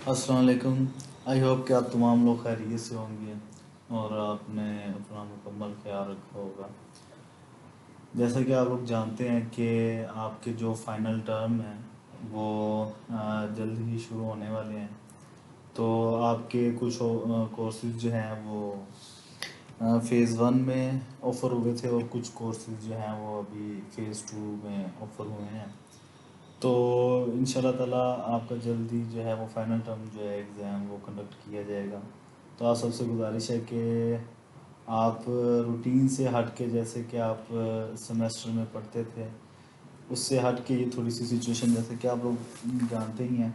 अस्सलाम वालेकुम। I hope कि आप तमाम लोग खैरियत से होंगे और आपने अपना मुकम्मल ख्याल रखा होगा। जैसा कि आप लोग जानते हैं कि आपके जो फाइनल टर्म हैं वो जल्द ही शुरू होने वाले हैं। तो आपके कुछ कोर्सेज जो हैं वो फ़ेज़ 1 में ऑफ़र हुए थे और कुछ कोर्सेज जो हैं वो अभी फ़ेज़ 2 में ऑफ़र हुए हैं। तो इंशाल्लाह ताला आपका जल्दी जो है वो फाइनल टर्म जो है एग्ज़ाम वो कंडक्ट किया जाएगा। तो आप सबसे गुजारिश है कि आप रूटीन से हट के, जैसे कि आप सेमेस्टर में पढ़ते थे, उससे हट के ये थोड़ी सी सिचुएशन, जैसे कि आप लोग जानते ही हैं,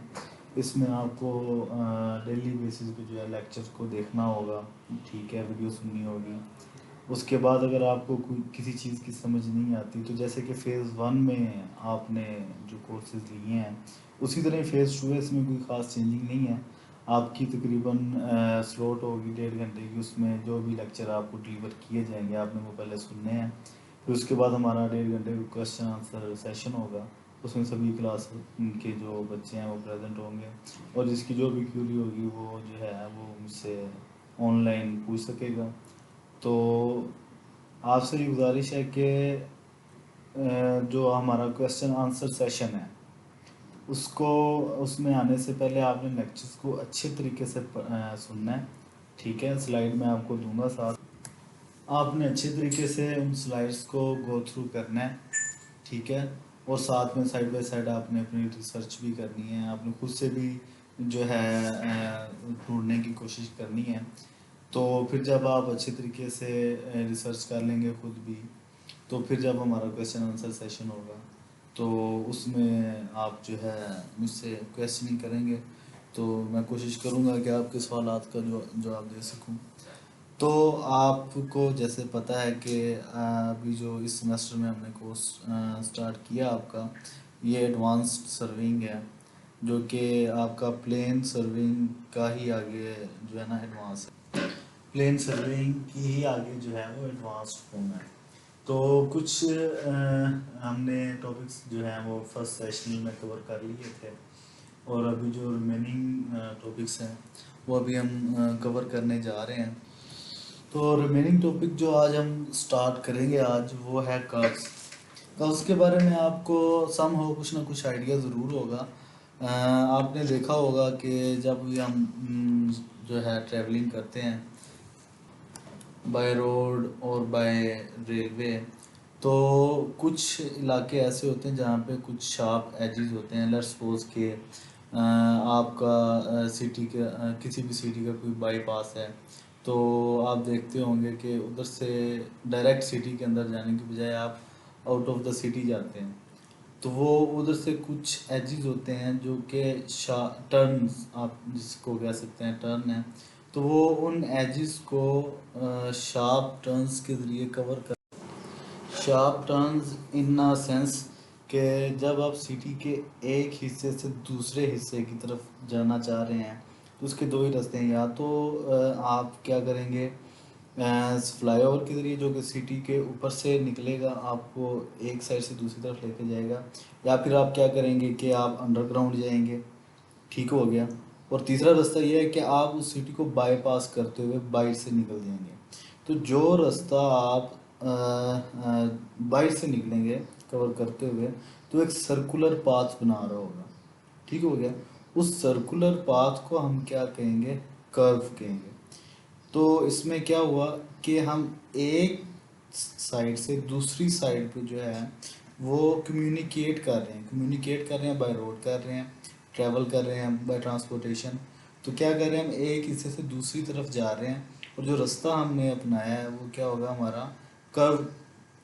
इसमें आपको डेली बेसिस पे जो है लेक्चर को देखना होगा, ठीक है, वीडियो सुननी होगी। उसके बाद अगर आपको कोई किसी चीज़ की समझ नहीं आती, तो जैसे कि फ़ेज़ 1 में आपने जो कोर्सेज़ लिए हैं उसी तरह फ़ेज़ 2 है, इसमें कोई ख़ास चेंजिंग नहीं है। आपकी तकरीबन स्लॉट होगी 1.5 घंटे की, उसमें जो भी लेक्चर आपको डिलीवर किए जाएंगे आपने वो पहले सुनने हैं। फिर उसके बाद हमारा 1.5 घंटे का क्वेश्चन आंसर सेशन होगा, उसमें सभी क्लास के जो बच्चे हैं वो प्रेजेंट होंगे और जिसकी जो भी क्यूरी होगी वो जो है वो मुझसे ऑनलाइन पूछ सकेगा। तो आपसे ये गुजारिश है कि जो हमारा क्वेश्चन आंसर सेशन है उसको, उसमें आने से पहले आपने लेक्चर्स को अच्छे तरीके से सुनना है, ठीक है। स्लाइड में आपको दूंगा साथ, आपने अच्छे तरीके से उन स्लाइड्स को गो थ्रू करना है, ठीक है। और साथ में साइड बाय साइड आपने अपनी रिसर्च भी करनी है, आपने खुद से भी जो है ढूंढने की कोशिश करनी है। तो फिर जब आप अच्छे तरीके से रिसर्च कर लेंगे खुद भी, तो फिर जब हमारा क्वेश्चन आंसर सेशन होगा तो उसमें आप जो है मुझसे क्वेश्चनिंग करेंगे, तो मैं कोशिश करूँगा कि आपके सवालात का जो जवाब दे सकूँ। तो आपको जैसे पता है कि अभी जो इस सेमेस्टर में हमने कोर्स स्टार्ट किया आपका, ये एडवांस्ड सर्विंग है, जो कि आपका प्लेन सर्विंग का ही आगे जो है ना एडवांस है, प्लेन सर्विंग की ही आगे जो है वो एडवांस्ड फॉर्म है। तो कुछ हमने टॉपिक्स जो हैं वो फर्स्ट सेशन में कवर कर लिए थे और अभी जो रिमेनिंग टॉपिक्स हैं वो अभी हम कवर करने जा रहे हैं। तो रिमेनिंग टॉपिक जो आज हम स्टार्ट करेंगे आज वो है कर्व्स। कर्व्स के बारे में आपको सम हो कुछ ना कुछ आइडिया ज़रूर होगा। आपने देखा होगा कि जब भी हम जो है ट्रैवलिंग करते हैं बाय रोड और बाय रेलवे, तो कुछ इलाके ऐसे होते हैं जहाँ पे कुछ शार्प एजेस होते हैं। लेट्स सपोज के आपका सिटी का किसी भी सिटी का कोई बाईपास है, तो आप देखते होंगे कि उधर से डायरेक्ट सिटी के अंदर जाने की बजाय आप आउट ऑफ द सिटी जाते हैं। तो वो उधर से कुछ एजेस होते हैं जो कि टर्न्स आप जिसको कह सकते हैं टर्न है, तो वो उन एजेस को शार्प टर्न्स के ज़रिए कवर कर, sharp turns in a sense कि जब आप सिटी के एक हिस्से से दूसरे हिस्से की तरफ जाना चाह रहे हैं तो उसके दो ही रास्ते हैं। या तो आप क्या करेंगे, फ्लाईओवर के ज़रिए जो कि सिटी के ऊपर से निकलेगा, आपको एक साइड से दूसरी तरफ लेके जाएगा, या फिर आप क्या करेंगे कि आप अंडरग्राउंड जाएंगे, ठीक हो गया। और तीसरा रास्ता ये है कि आप उस सिटी को बाईपास करते हुए बाइट से निकल जाएंगे। तो जो रास्ता आप बाइट से निकलेंगे कवर करते हुए, तो एक सर्कुलर पाथ बना रहा होगा, ठीक हो गया। उस सर्कुलर पाथ को हम क्या कहेंगे, कर्व कहेंगे। तो इसमें क्या हुआ कि हम एक साइड से दूसरी साइड पे जो है वो कम्युनिकेट कर रहे हैं बाय रोड कर रहे हैं, ट्रैवल कर रहे हैं बाय ट्रांसपोर्टेशन। तो क्या कर रहे हैं, हम एक हिस्से से दूसरी तरफ जा रहे हैं और जो रास्ता हमने अपनाया है वो क्या होगा, हमारा कर्व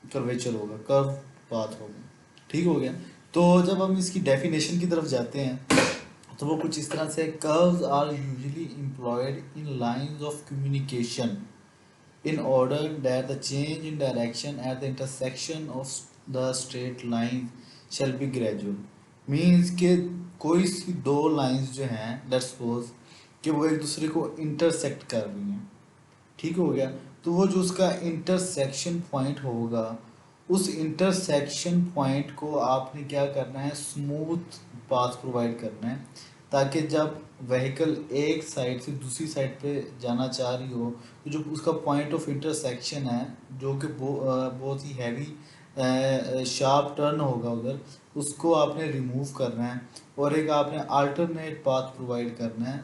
कर्वेचर होगा, कर्व पाथ होगा, ठीक हो गया। तो जब हम इसकी डेफिनेशन की तरफ जाते हैं तो वो कुछ इस तरह से, curves are usually employed in lines of communication in order that the change in direction at the intersection of the straight line shall be gradual। Means कि कोई सी दो लाइंस जो हैं, लेट्स सपोज कि वो एक दूसरे को इंटरसेक्ट कर रही हैं, ठीक हो गया। तो वो जो उसका इंटरसेक्शन पॉइंट होगा, उस इंटरसेक्शन पॉइंट को आपने क्या करना है, स्मूथ पाथ प्रोवाइड करना है, ताकि जब व्हीकल एक साइड से दूसरी साइड पे जाना चाह रही हो तो जो उसका पॉइंट ऑफ इंटरसेक्शन है, जो कि बहुत ही हैवी शार्प टर्न होगा उधर, उसको आपने रिमूव करना है और एक आपने अल्टरनेट पाथ प्रोवाइड करना है,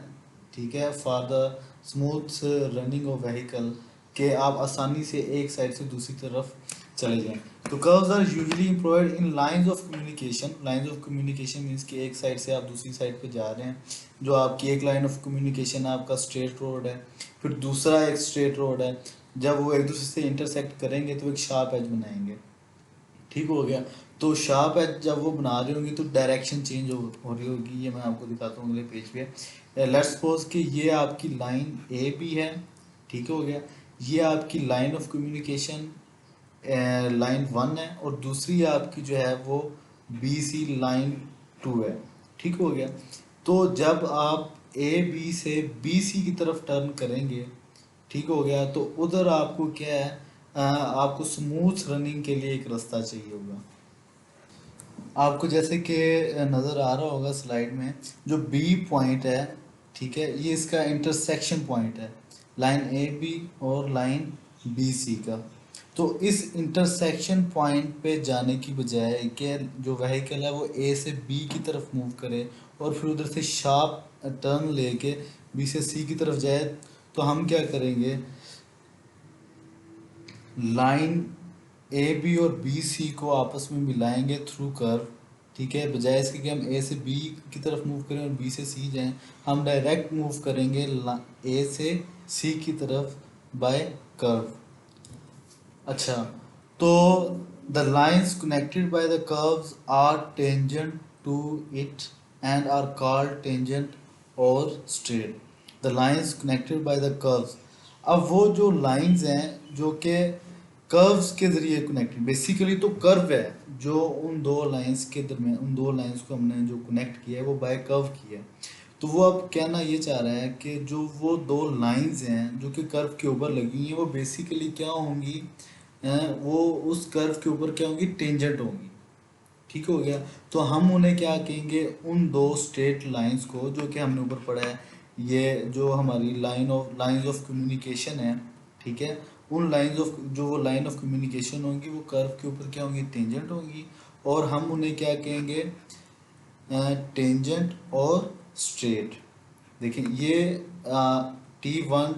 ठीक है, for the smooth running of vehicle, के आप आसानी से एक साइड से दूसरी तरफ चले जाएं। तो curves are usually provide in lines of communication. Lines of communication means कि एक साइड से आप दूसरी साइड पे जा रहे हैं, जो आपकी एक लाइन ऑफ कम्युनिकेशन है, आपका स्ट्रेट रोड है, फिर दूसरा एक स्ट्रेट रोड है, जब वो एक दूसरे से इंटरसेक्ट करेंगे तो एक शार्प एज बनाएंगे, ठीक हो गया। तो शार्प एज जब वो बना रही होंगी तो डायरेक्शन चेंज हो रही होगी, ये मैं आपको दिखाता हूँ अगले पेज पे। लेट्स सपोज कि ये आपकी लाइन ए बी है, ठीक हो गया, ये आपकी लाइन ऑफ कम्युनिकेशन लाइन 1 है और दूसरी आपकी जो है वो बी सी लाइन 2 है, ठीक हो गया। तो जब आप ए बी से बी सी की तरफ टर्न करेंगे, ठीक हो गया, तो उधर आपको क्या है, आपको स्मूथ रनिंग के लिए एक रास्ता चाहिए होगा। आपको जैसे कि नज़र आ रहा होगा स्लाइड में, जो बी पॉइंट है, ठीक है, ये इसका इंटरसेक्शन पॉइंट है लाइन ए बी और लाइन बी सी का। तो इस इंटरसेक्शन पॉइंट पे जाने की बजाय कि जो व्हीकल है वो ए से बी की तरफ मूव करे और फिर उधर से शार्प टर्न लेके बी से सी की तरफ जाए, तो हम क्या करेंगे, लाइन ए बी और बी सी को आपस में मिलाएंगे थ्रू कर्व, ठीक है, बजाय इसके कि हम ए से बी की तरफ मूव करें और बी से सी जाएं, हम डायरेक्ट मूव करेंगे ए से सी की तरफ बाय कर्व। अच्छा, तो the lines connected by the curves are tangent to it and are called tangent or straight. The lines connected by the curves, अब वो जो लाइंस हैं जो कि कर्व्स के ज़रिए कनेक्टेड, बेसिकली तो कर्व है जो उन दो लाइंस के दरमियान, उन दो लाइंस को हमने जो कनेक्ट किया है वो बाय कर्व किया है। तो वो अब कहना ये चाह रहा है कि जो वो दो लाइंस हैं जो कि कर्व के ऊपर लगी हैं वो बेसिकली क्या होंगी, वो उस कर्व के ऊपर क्या होंगी, टेंजेंट होंगी, ठीक हो गया। तो हम उन्हें क्या कहेंगे, उन दो स्ट्रेट लाइंस को जो कि हमने ऊपर पढ़ा है, ये जो हमारी लाइंस ऑफ कम्युनिकेशन है, ठीक है, उन लाइंस ऑफ जो वो लाइन ऑफ कम्युनिकेशन होंगी वो कर्व के ऊपर क्या होंगी, टेंजेंट होंगी, और हम उन्हें क्या कहेंगे, टेंजेंट और स्ट्रेट। देखिए ये T1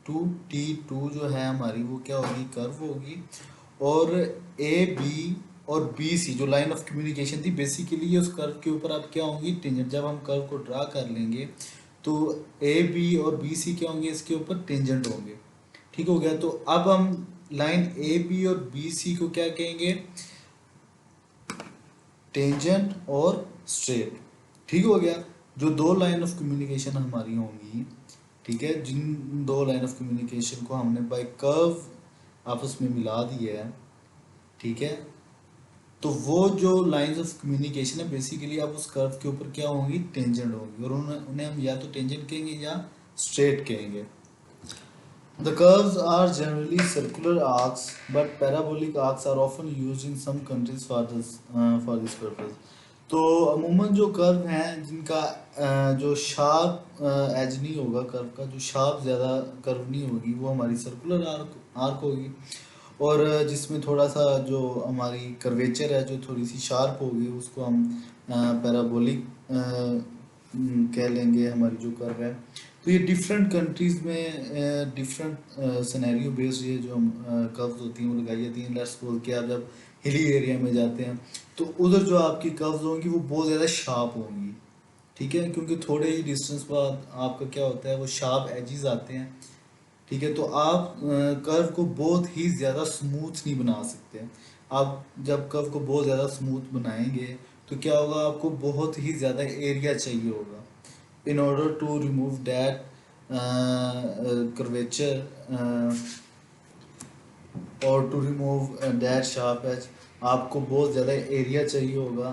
टू T2 जो है हमारी वो क्या होगी, कर्व होगी, और ए बी और बी सी जो लाइन ऑफ कम्युनिकेशन थी बेसिकली ये उस कर्व के ऊपर अब क्या होंगी, टेंजेंट। जब हम कर्व को ड्रा कर लेंगे तो ए बी और बी सी क्या होंगे, इसके ऊपर टेंजेंट होंगे, ठीक हो गया। तो अब हम लाइन ए बी और बी सी को क्या कहेंगे, टेंजेंट और स्ट्रेट, ठीक हो गया। जो दो लाइन ऑफ कम्युनिकेशन हमारी होंगी, ठीक है, जिन दो लाइन ऑफ कम्युनिकेशन को हमने बाय कर्व आपस में मिला दिया है, ठीक है, तो वो जो लाइंस ऑफ कम्युनिकेशन है बेसिकली आप उस कर्व के ऊपर क्या होंगी, टेंजेंट होंगी, और उन्हें हम या तो टेंजेंट कहेंगे या स्ट्रेट कहेंगे। The curves are generally circular arcs, but parabolic arcs are often used in some countries for this purpose. तो अमूमन जो कर्व हैं जिनका जो शार्प एज नहीं होगा, कर्व का जो शार्प ज़्यादा कर्व नहीं होगी, वो हमारी सर्कुलर आर्क होगी, और जिसमें थोड़ा सा जो हमारी कर्वेचर है जो थोड़ी सी शार्प होगी उसको हम पैराबोलिक कह लेंगे, हमारी जो कर्व है। तो ये डिफरेंट कंट्रीज़ में डिफरेंट सिनेरियो बेस्ड ये जो कर्व्स होती हैं वो लगाई जाती हैं। लेट्स सपोज कि आप जब हिली एरिया में जाते हैं तो उधर जो आपकी कर्व्स होंगी वो बहुत ज़्यादा शार्प होंगी, ठीक है, क्योंकि थोड़े ही डिस्टेंस बाद आपका क्या होता है वो शार्प एजेस आते हैं, ठीक है। तो आप कर्व को बहुत ही ज़्यादा स्मूथ नहीं बना सकते। आप जब कर्व को बहुत ज़्यादा स्मूथ बनाएंगे तो क्या होगा, आपको बहुत ही ज़्यादा एरिया चाहिए होगा in order to remove that curvature और to remove that sharp edge, आपको बहुत ज़्यादा एरिया चाहिए होगा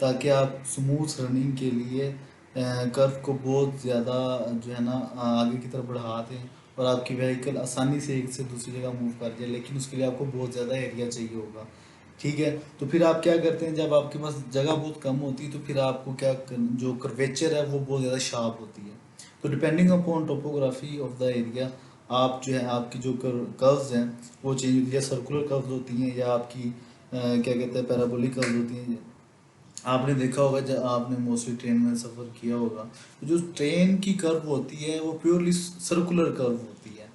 ताकि आप स्मूथ रनिंग के लिए कर्व को बहुत ज़्यादा जो है ना आगे की तरफ बढ़ा दें और आपकी व्हीकल आसानी से एक से दूसरी जगह मूव कर जाए, लेकिन उसके लिए आपको बहुत ज़्यादा एरिया चाहिए होगा। ठीक है। तो फिर आप क्या करते हैं, जब आपके पास जगह बहुत कम होती है तो फिर आपको जो कर्वेचर है वो बहुत ज़्यादा शार्प होती है। तो depending upon topography of the area आप जो है आपकी जो कर्व्स हैं वो चेंज होती है, या सर्कुलर कर्व्स होती हैं या आपकी क्या कहते हैं पैराबोलिक कर्व्स होती हैं। आपने देखा होगा जब आपने मोस्टली ट्रेन में सफ़र किया होगा तो जो ट्रेन की कर्व होती है वो प्योरली सर्कुलर कर्व होती है।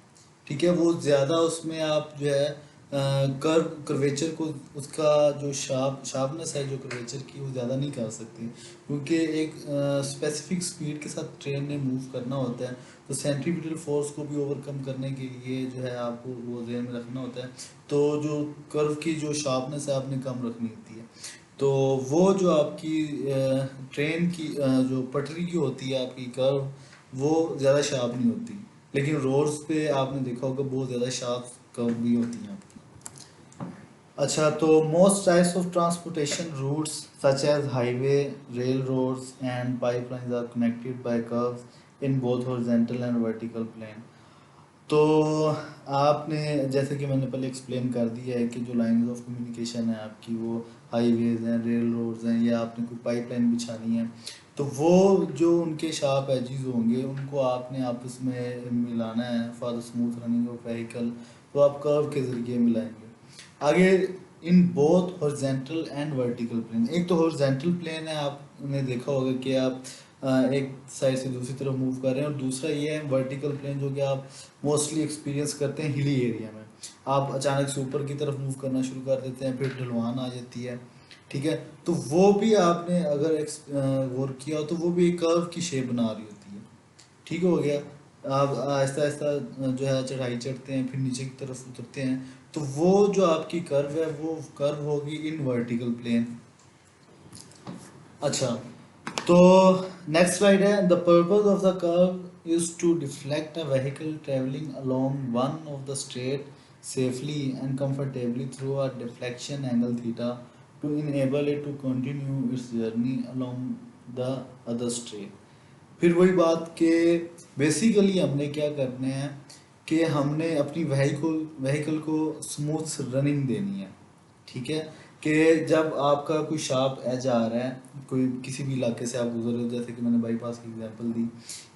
ठीक है, वो ज़्यादा उसमें आप जो है कर्वेचर को उसका जो शार्पनेस है जो कर्वेचर की वो ज़्यादा नहीं कर सकते, क्योंकि एक स्पेसिफिक स्पीड के साथ ट्रेन ने मूव करना होता है। तो सेंट्रीपिटल फोर्स को भी ओवरकम करने के लिए जो है आपको वो ध्यान में रखना होता है। तो जो कर्व की जो शार्पनेस है आपने कम रखनी होती है। तो वो जो आपकी ट्रेन की जो पटरी की होती है आपकी कर्व वो ज़्यादा शार्प नहीं होती, लेकिन रोड्स पे आपने देखा होगा बहुत ज़्यादा शार्प कर्व भी होती हैं आपकी। अच्छा, तो most types of transportation routes such as highway, rail roads and pipelines are connected by curves in both horizontal and vertical plane. तो आपने जैसे कि मैंने पहले एक्सप्लेन कर दिया है कि जो लाइंस ऑफ कम्युनिकेशन है आपकी वो हाईवेज हैं, रेल रोड्स हैं, या आपने कोई पाइपलाइन बिछानी है तो वो जो उनके शार्प एजेस होंगे उनको आपने आपस में मिलाना है for the smooth running of vehicle. तो आप कर्व के ज़रिए मिलाएंगे आगे in both horizontal and vertical plane. एक तो हॉरिजॉन्टल प्लेन है, आपने देखा होगा कि आप एक साइड से दूसरी तरफ मूव कर रहे हैं, और दूसरा ये है वर्टिकल प्लेन जो कि आप मोस्टली एक्सपीरियंस करते हैं हिली एरिया में। आप अचानक से ऊपर की तरफ मूव करना शुरू कर देते हैं, फिर ढलवान आ जाती है। ठीक है, तो वो भी आपने अगर गौर किया हो तो वो भी एक कर्व की शेप बना रही होती है। ठीक हो गया। आप आहिस्ता आहिस्ता जो है चढ़ाई चढ़ते हैं फिर नीचे की तरफ उतरते हैं, तो वो जो आपकी कर्व है वो कर्व होगी इन वर्टिकल प्लेन। अच्छा, तो नेक्स्ट स्लाइड है the purpose of the curve is to deflect a vehicle travelling along one of the straight safely and comfortably through a deflection angle theta to enable it to continue its journey along the other straight. फिर वही बात कि basically हमने क्या करना है कि हमने अपनी व्हीकल को स्मूथ रनिंग देनी है। ठीक है, कि जब आपका कोई शार्प एज आ रहा है कोई किसी भी इलाके से आप गुजर रहे हो, जैसे कि मैंने बाईपास की एग्जांपल दी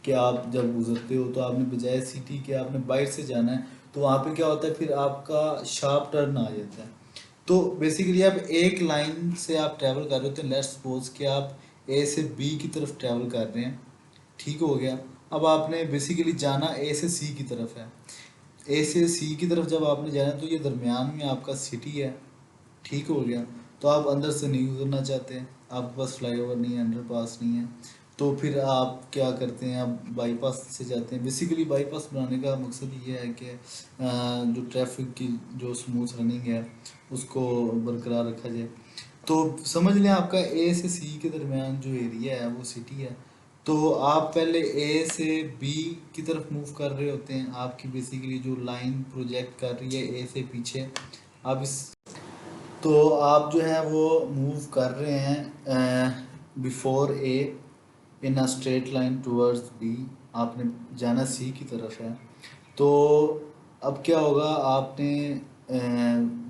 कि आप जब गुजरते हो तो आपने बजाय सिटी के आपने बाइक से जाना है, तो वहाँ पे क्या होता है फिर आपका शार्प टर्न आ जाता है। तो बेसिकली आप एक लाइन से आप ट्रैवल कर रहे हो, तो लेट्स सपोज कि आप ए से बी की तरफ ट्रैवल कर रहे हैं। ठीक हो गया। अब आपने बेसिकली जाना ए से सी की तरफ है। ए से सी की तरफ जब आपने जाना है तो ये दरमियान में आपका सिटी है। ठीक हो गया। तो आप अंदर से नहीं गुजरना चाहते हैं, आपके पास फ्लाईओवर नहीं है, अंडरपास नहीं है, तो फिर आप क्या करते हैं, आप बाईपास से जाते हैं। बेसिकली बाईपास बनाने का मकसद ये है कि जो ट्रैफिक की जो स्मूथ रनिंग है उसको बरकरार रखा जाए। तो समझ लें आपका ए से सी के दरमियान जो एरिया है वो सिटी है। तो आप पहले ए से बी की तरफ मूव कर रहे होते हैं, आपकी बेसिकली जो लाइन प्रोजेक्ट कर रही है ए से पीछे। आप इस तो आप जो है वो मूव कर रहे हैं before A in a straight line towards B. आपने जाना सी की तरफ है। तो अब क्या होगा, आपने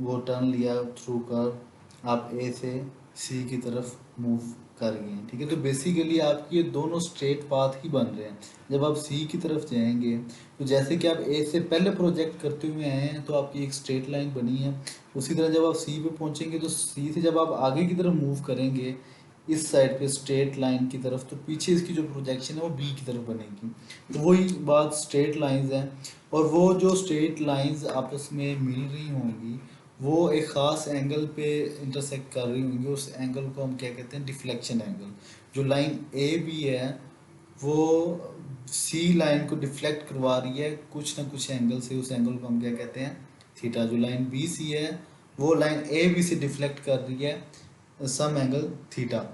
वो टर्न लिया थ्रू कर आप ए से सी की तरफ मूव कर गए हैं। ठीक है, तो बेसिकली आपके ये दोनों स्ट्रेट पाथ ही बन रहे हैं। जब आप सी की तरफ जाएंगे तो जैसे कि आप ए से पहले प्रोजेक्ट करते हुए आए हैं तो आपकी एक स्ट्रेट लाइन बनी है। उसी तरह जब आप सी पे पहुंचेंगे तो सी से जब आप आगे की तरफ मूव करेंगे इस साइड पे स्ट्रेट लाइन की तरफ, तो पीछे इसकी जो प्रोजेक्शन है वो बी की तरफ बनेगी। तो वही बात स्ट्रेट लाइंस हैं, और वो जो स्ट्रेट लाइंस आपस में मिल रही होंगी वो एक ख़ास एंगल पे इंटरसेक्ट कर रही होंगी। उस एंगल को हम क्या कहते हैं, डिफ्लेक्शन एंगल। जो लाइन ए बी है वो सी लाइन को डिफ्लेक्ट करवा रही है कुछ ना कुछ एंगल से, उस एंगल को हम क्या कहते हैं, थीटा। जो लाइन बी सी है वो लाइन ए बी से डिफ्लेक्ट कर रही है सम एंगल थीटा।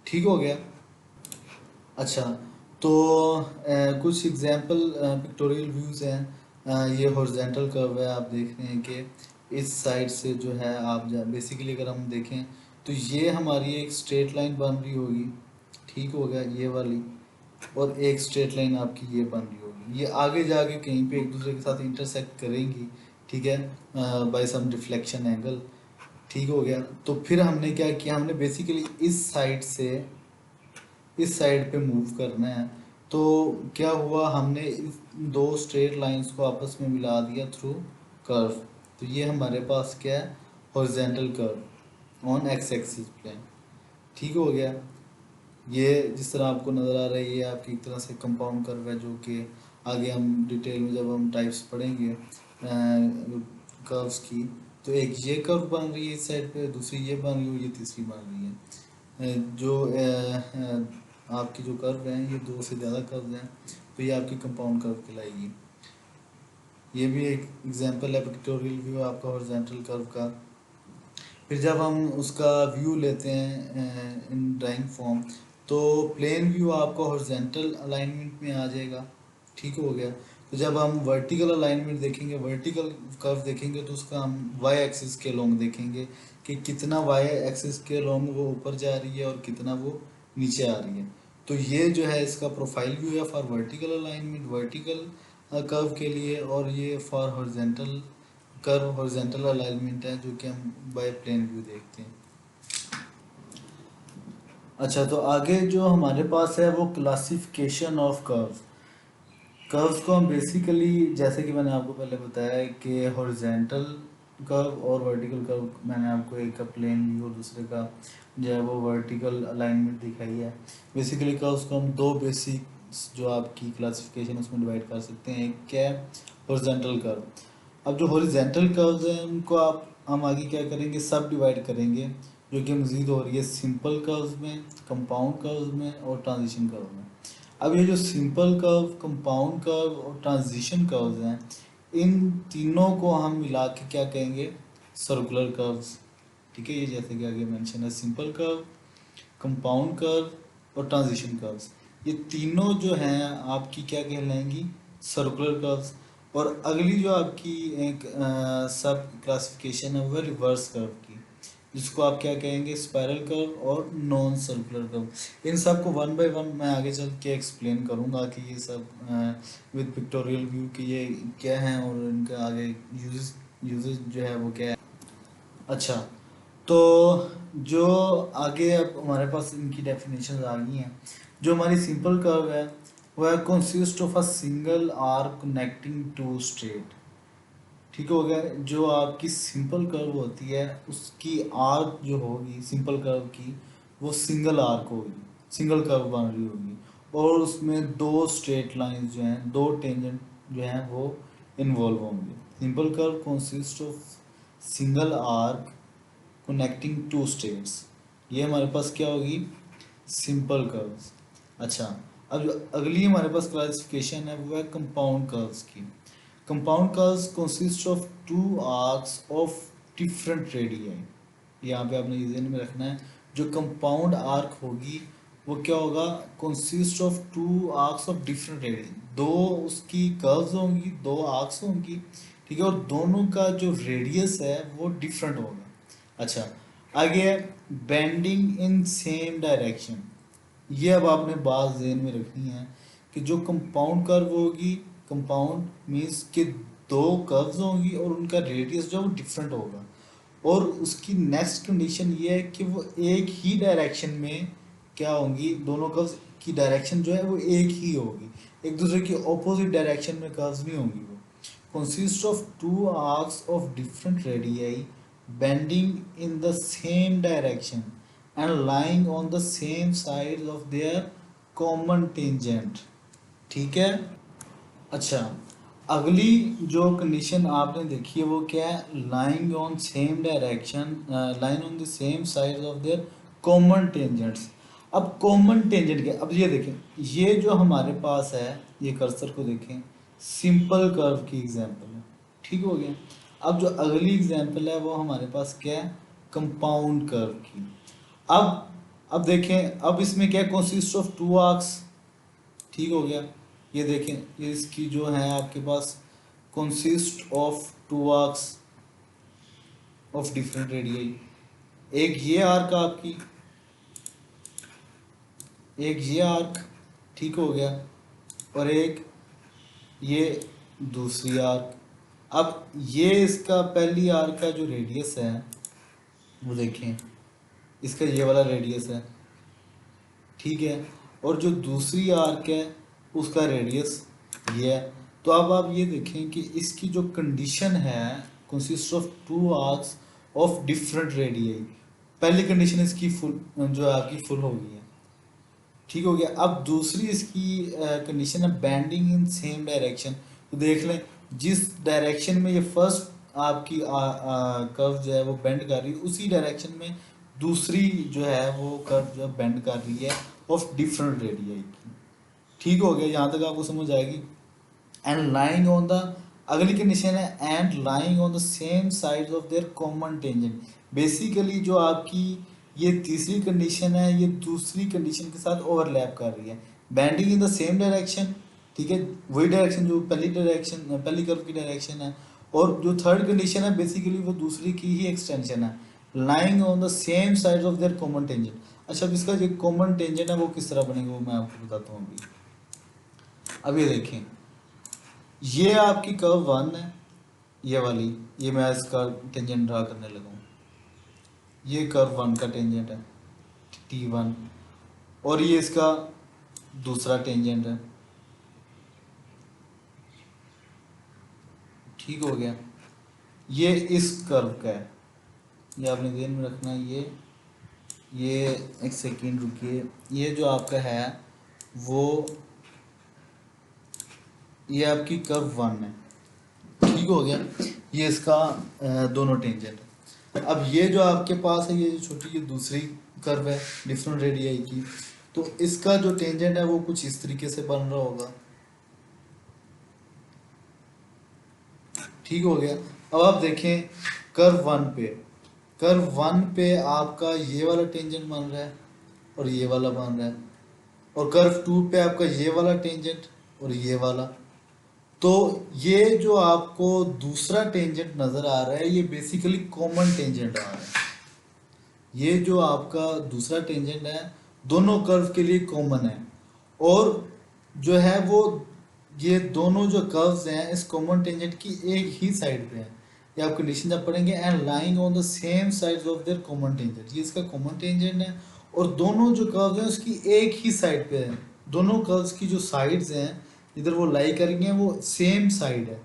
ठीक हो गया। अच्छा, तो कुछ एग्जांपल पिक्टोरियल व्यूज़ हैं। ये हॉरिजॉन्टल कर्व है, आप देख रहे हैं कि इस साइड से जो है आप बेसिकली अगर हम देखें तो ये हमारी एक स्ट्रेट लाइन बन रही होगी। ठीक हो गया, ये वाली, और एक स्ट्रेट लाइन आपकी ये बन रही होगी। ये आगे जाके कहीं पे एक दूसरे के साथ इंटरसेक्ट करेंगी। ठीक है, बाय सम डिफ्लेक्शन एंगल। ठीक हो गया। तो फिर हमने क्या किया, हमने बेसिकली इस साइड से इस साइड पे मूव करना है। तो क्या हुआ, हमने इस दो स्ट्रेट लाइंस को आपस में मिला दिया थ्रू कर्व। तो ये हमारे पास क्या है, horizontal curve on X axis plane. ठीक हो गया। ये जिस तरह आपको नज़र आ रहा है ये आपकी एक तरह से कंपाउंड कर्व है, जो कि आगे हम डिटेल में जब हम टाइप्स पढ़ेंगे कर्व्स की, तो एक ये कर्व बन रही है इस साइड पे, दूसरी ये बन रही है, ये तीसरी बन रही है। जो आपकी जो कर्व हैं ये दो से ज़्यादा कर्व हैं, तो ये आपकी कंपाउंड कर्व कहलाएगी। ये भी एक एग्जांपल है पिक्टोरियल व्यू आपका हॉरिजॉन्टल कर्व का। फिर जब हम उसका व्यू लेते हैं इन ड्राइंग फॉर्म, तो प्लेन व्यू आपका हॉरिजॉन्टल अलाइनमेंट में आ जाएगा। ठीक हो गया। तो जब हम वर्टिकल अलाइनमेंट देखेंगे, वर्टिकल कर्व देखेंगे, तो उसका हम वाई एक्सिस के लॉन्ग देखेंगे कि कितना वाई एक्सिस के लॉन्ग वो ऊपर जा रही है और कितना वो नीचे आ रही है। तो ये जो है इसका प्रोफाइल व्यू है for vertical alignment, vertical curve के लिए, और ये for horizontal curve horizontal alignment है, जो कि हम बाय प्लेन व्यू देखते हैं। अच्छा, तो आगे जो हमारे पास है वो क्लासिफिकेशन ऑफ कर्व्स। कर्व्स को हम बेसिकली, जैसे कि मैंने आपको पहले बताया है कि हॉरिजॉन्टल कर्व और वर्टिकल कर्व, मैंने आपको एक का प्लेन व्यू और दूसरे का जो है वो वर्टिकल अलाइनमेंट दिखाई है। बेसिकली कर्व्स को हम दो बेसिक जो आपकी क्लासिफिकेशन उसमें डिवाइड कर सकते हैं। एक क्या है, हॉरिजॉन्टल कर्व। अब जो हॉरिजॉन्टल कर्व्स हैं उनको हम आगे क्या करेंगे, सब डिवाइड करेंगे, जो कि मज़ीद हो रही है सिंपल कर्व्स में, कंपाउंड कर्व्स में और ट्रांजिशन कर्व में। अब ये जो सिंपल कर्व, कंपाउंड कर्व और ट्रांजिशन कर्व्स हैं, इन तीनों को हम मिला के क्या कहेंगे, सर्कुलर कर्व्स। ठीक है, ये जैसे कि आगे मेंशन है, सिंपल कर्व, कंपाउंड कर्व और ट्रांजिशन कर्व्स, ये तीनों जो हैं आपकी क्या कहलाएंगी, सर्कुलर कर्व्स। और अगली जो आपकी एक सब क्लासिफिकेशन है वो है रिवर्स कर्व की, जिसको आप क्या कहेंगे, स्पाइरल कर्व और नॉन सर्कुलर कर्व। इन सब को वन बाय वन मैं आगे चल के एक्सप्लेन करूँगा कि ये सब विद पिक्टोरियल व्यू कि ये क्या हैं और इनका आगे यूजेस जो है वो क्या है। अच्छा, तो जो आगे अब हमारे पास इनकी डेफिनेशन आ गई हैं। जो हमारी सिंपल कर्व है वह consist of a single arc connecting two straight. ठीक हो गया। जो आपकी सिंपल कर्व होती है उसकी आर्क जो होगी सिंपल कर्व की, वो सिंगल आर्क होगी, सिंगल कर्व बन रही होगी, और उसमें दो स्ट्रेट लाइंस जो हैं, दो टेंजेंट जो हैं वो इन्वॉल्व होंगे। Simple curve consist of single arc connecting two states, ये हमारे पास क्या होगी, सिंपल कर्व्स। अच्छा, अब जो अगली हमारे पास क्लासिफिकेशन है वो है कंपाउंड कर्व्स की। Compound curves consist of two arcs of different radii. यहाँ पे आपने ध्यान में रखना है, जो कंपाउंड आर्क होगी वो क्या होगा, consist of two arcs of different radius, दो उसकी कर्व्स होंगी, दो आर्क्स होंगी। ठीक है, और दोनों का जो रेडियस है वो डिफरेंट होगा। अच्छा, आगे है बेंडिंग इन सेम डायरेक्शन। ये अब आपने बात ज़हन में रखनी है कि जो कंपाउंड कर्व होगी, कंपाउंड मीन्स के दो कर्व्स होंगी और उनका रेडियस जो है वो डिफरेंट होगा, और उसकी नेक्स्ट कंडीशन ये है कि वो एक ही डायरेक्शन में क्या होंगी, दोनों कर्व्स की डायरेक्शन जो है वो एक ही होगी, एक दूसरे की ऑपोजिट डायरेक्शन में कर्व्स नहीं होंगी। वो consist of two arcs of different radii bending in the same direction and lying on the same sides of their common tangent। ठीक है। अच्छा, अगली जो कंडीशन आपने देखी है वो क्या है, lying on same direction, line on the same sides of their common tangents. अब कॉमन टेंजेंट क्या, अब ये देखें, ये जो हमारे पास है, ये कर्सर को देखें, सिंपल कर्व की एग्जांपल है। ठीक हो गया। अब जो अगली एग्जांपल है वो हमारे पास क्या है, कंपाउंड कर्व की। अब देखें, अब इसमें क्या कंसिस्ट ऑफ टू आर्क्स। ठीक हो गया। ये देखें, ये इसकी जो है आपके पास consist of two arcs of different radii. एक ये आर्क आपकी, एक ये आर्क, ठीक हो गया, और एक ये दूसरी आर्क। अब ये इसका पहली आर्क का जो रेडियस है वो देखें, इसका ये वाला रेडियस है, ठीक है, और जो दूसरी आर्क है उसका रेडियस ये है। तो अब आप ये देखें कि इसकी जो कंडीशन है consist of two arcs of different radii. पहली कंडीशन इसकी फुल जो है आपकी फुल हो गई है, ठीक हो गया। अब दूसरी इसकी कंडीशन है बेंडिंग इन सेम डायरेक्शन। तो देख लें जिस डायरेक्शन में ये फर्स्ट आपकी कर्व जो है वो बेंड कर रही है, उसी डायरेक्शन में दूसरी जो है वो कर्व जो बेंड कर रही है ऑफ डिफरेंट रेडियाई की, ठीक हो गया। यहाँ तक आपको समझ आएगी। एंड लाइंग ऑन द, अगली कंडीशन है and lying on the same sides of their common tangent. Basically जो आपकी ये तीसरी कंडीशन है ये दूसरी कंडीशन के साथ ओवरलैप कर रही है। Bending in the same direction, ठीक है, वही डायरेक्शन जो पहली डायरेक्शन पहली कर्व की डायरेक्शन है। और जो थर्ड कंडीशन है बेसिकली वो दूसरी की ही एक्सटेंशन है, lying on the same sides of their common tangent. अच्छा, अब इसका जो कॉमन टेंजेंट है वो किस तरह बनेगा वो मैं आपको बताता हूँ अभी। अब ये देखें, ये आपकी कर्व वन है, ये वाली, ये मैं इसका टेंजेंट ड्रा करने लगा हूँ। ये कर्व वन का टेंजेंट है T1, और ये इसका दूसरा टेंजेंट है, ठीक हो गया। ये इस कर्व का है, ये आपने ध्यान में रखना है। ये एक सेकेंड रुकिए, ये जो आपका है वो ये आपकी कर्व वन है, ठीक हो गया। ये इसका दोनों टेंजेंट है। अब ये जो आपके पास है ये जो छोटी ये दूसरी कर्व है डिफरेंट रेडियाई की, तो इसका जो टेंजेंट है वो कुछ इस तरीके से बन रहा होगा, ठीक हो गया। अब आप देखें कर्व वन पे, कर्व वन पे आपका ये वाला टेंजेंट बन रहा है और ये वाला बन रहा है, और कर्व टू पे आपका ये वाला टेंजेंट और ये वाला। तो ये जो आपको दूसरा टेंजेंट नज़र आ रहा है ये बेसिकली कॉमन टेंजेंट आ रहा है। ये जो आपका दूसरा टेंजेंट है दोनों कर्व के लिए कॉमन है, और जो है वो ये दोनों जो कर्व्स हैं इस कॉमन टेंजेंट की एक ही साइड पे हैं। ये आप कंडीशन जब पढ़ेंगे, and lying on the same sides of their common tangent, ये इसका कॉमन टेंजेंट है और दोनों जो कर्व्स हैं उसकी एक ही साइड पे है। दोनों कर्व्स की जो साइड्स हैं इधर वो लाई करेंगे वो सेम साइड है,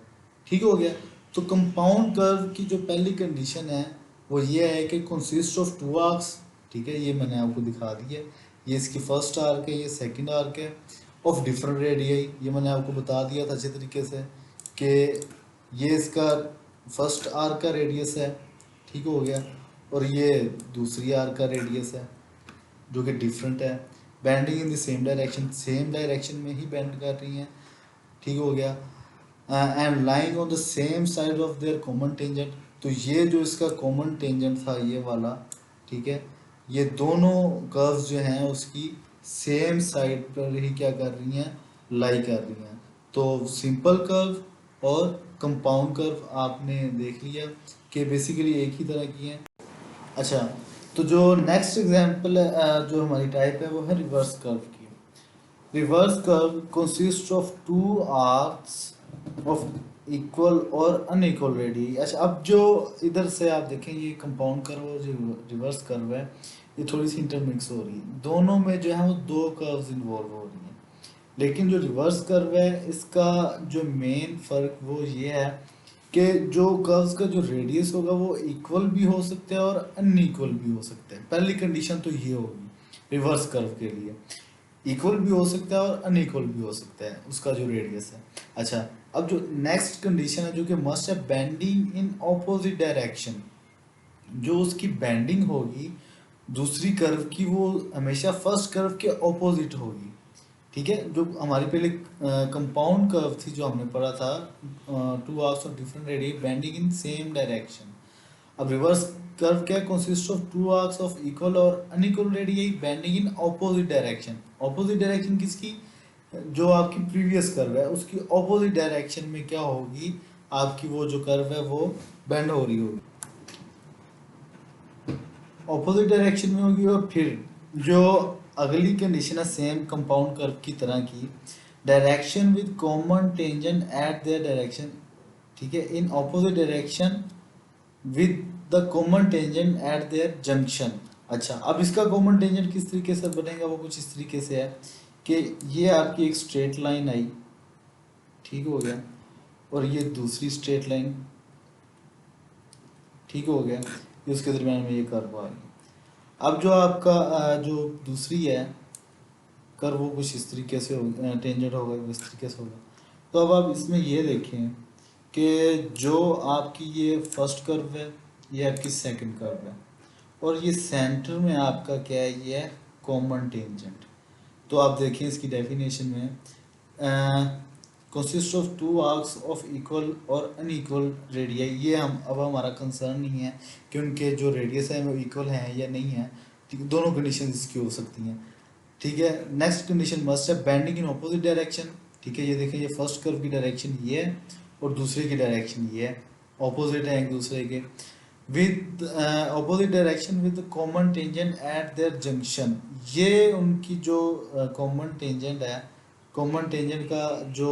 ठीक हो गया। तो कंपाउंड कर्व की जो पहली कंडीशन है वो ये है कि कंसिस्ट ऑफ टू आर्क्स, ठीक है, ये मैंने आपको दिखा दिया। ये इसकी फर्स्ट आर्क है, ये सेकंड आर्क है, ऑफ डिफरेंट रेडियाई, ये मैंने आपको बता दिया था अच्छे तरीके से कि ये इसका फर्स्ट आर्क का रेडियस है, ठीक हो गया, और ये दूसरी आर्क का रेडियस है जो कि डिफरेंट है। Bending in the same direction, same direction में ही बेंड कर रही हैं, ठीक हो गया। And lying on the same side of their common tangent, तो ये जो इसका कॉमन टेंजेंट था ये वाला, ठीक है, ये दोनों कर्व्स जो हैं उसकी सेम साइड पर ही क्या कर रही हैं, लाई कर रही हैं। तो सिंपल कर्व और कंपाउंड कर्व आपने देख लिया कि बेसिकली एक ही तरह की हैं। अच्छा, तो जो नेक्स्ट एग्जांपल जो हमारी टाइप है वो है रिवर्स कर्व की। Reverse curve consist of two arcs of equal or unequal radius. अच्छा, अब जो इधर से आप देखें ये कंपाउंड कर्व और जो रिवर्स कर्व है ये थोड़ी सी इंटरमिक्स हो रही है, दोनों में जो है वो दो कर्व्स इन्वॉल्व हो रही हैं। लेकिन जो रिवर्स कर्व है इसका जो मेन फ़र्क वो ये है कि जो कर्व्स का जो रेडियस होगा वो इक्वल भी हो सकता है और अनइक्वल भी हो सकता है। पहली कंडीशन तो ये होगी रिवर्स कर्व के लिए, इक्वल भी हो सकता है और अनइक्वल भी हो सकता है उसका जो रेडियस है। अच्छा, अब जो नेक्स्ट कंडीशन है जो कि मस्ट है बेंडिंग इन ऑपोजिट डायरेक्शन, जो उसकी बेंडिंग होगी दूसरी कर्व की वो हमेशा फर्स्ट कर्व के ऑपोजिट होगी, ठीक है। जो हमारी पहले कंपाउंड कर्व थी जो हमने पढ़ा था two arcs of different radius bending in same direction. अब रिवर्स कर्व क्या consist of two arcs of equal or unequal radius bending in opposite direction. Opposite direction किसकी, जो आपकी प्रीवियस कर्व है उसकी ऑपोजिट डायरेक्शन में क्या होगी, आपकी वो जो कर्व है वो बेंड हो रही होगी, ऑपोजिट डायरेक्शन में होगी। और फिर जो अगली कंडीशन है सेम कंपाउंड कर्व की तरह की, direction with common tangent at their direction, ठीक है, इन opposite direction with the common tangent at their junction. अच्छा, अब इसका कॉमन टेंजेंट किस तरीके से बनेगा, वो कुछ इस तरीके से है कि ये आपकी एक स्ट्रेट लाइन आई, ठीक हो गया, और ये दूसरी स्ट्रेट लाइन, ठीक हो गया, ये उसके दरम्यान में ये कर्व आ गया। अब जो आपका जो दूसरी है कर्व, वो कुछ इस तरीके से टेंजेंट होगा, इस तरीके से होगा। तो अब आप इसमें ये देखें कि जो आपकी ये फर्स्ट कर्व है, ये आपकी सेकंड कर्व है, और ये सेंटर में आपका क्या है, ये है कॉमन टेंजेंट। तो आप देखिए इसकी डेफिनेशन में consist of two arcs of equal or unequal radii. ये हम अब हमारा कंसर्न नहीं है कि उनके जो रेडियस है वो इक्वल हैं या नहीं है, ठीक है, दोनों कंडीशन इसकी हो सकती हैं, ठीक है। नेक्स्ट कंडीशन मस्ट है बेंडिंग इन ऑपोजिट डायरेक्शन, ठीक है। ये देखें, ये फर्स्ट कर्व की डायरेक्शन ये है और दूसरे की डायरेक्शन ये है, ऑपोजिट है एक दूसरे के, with opposite direction with common tangent at their junction. ये उनकी जो कॉमन टेंजेंट है, कॉमन टेंजेंट का जो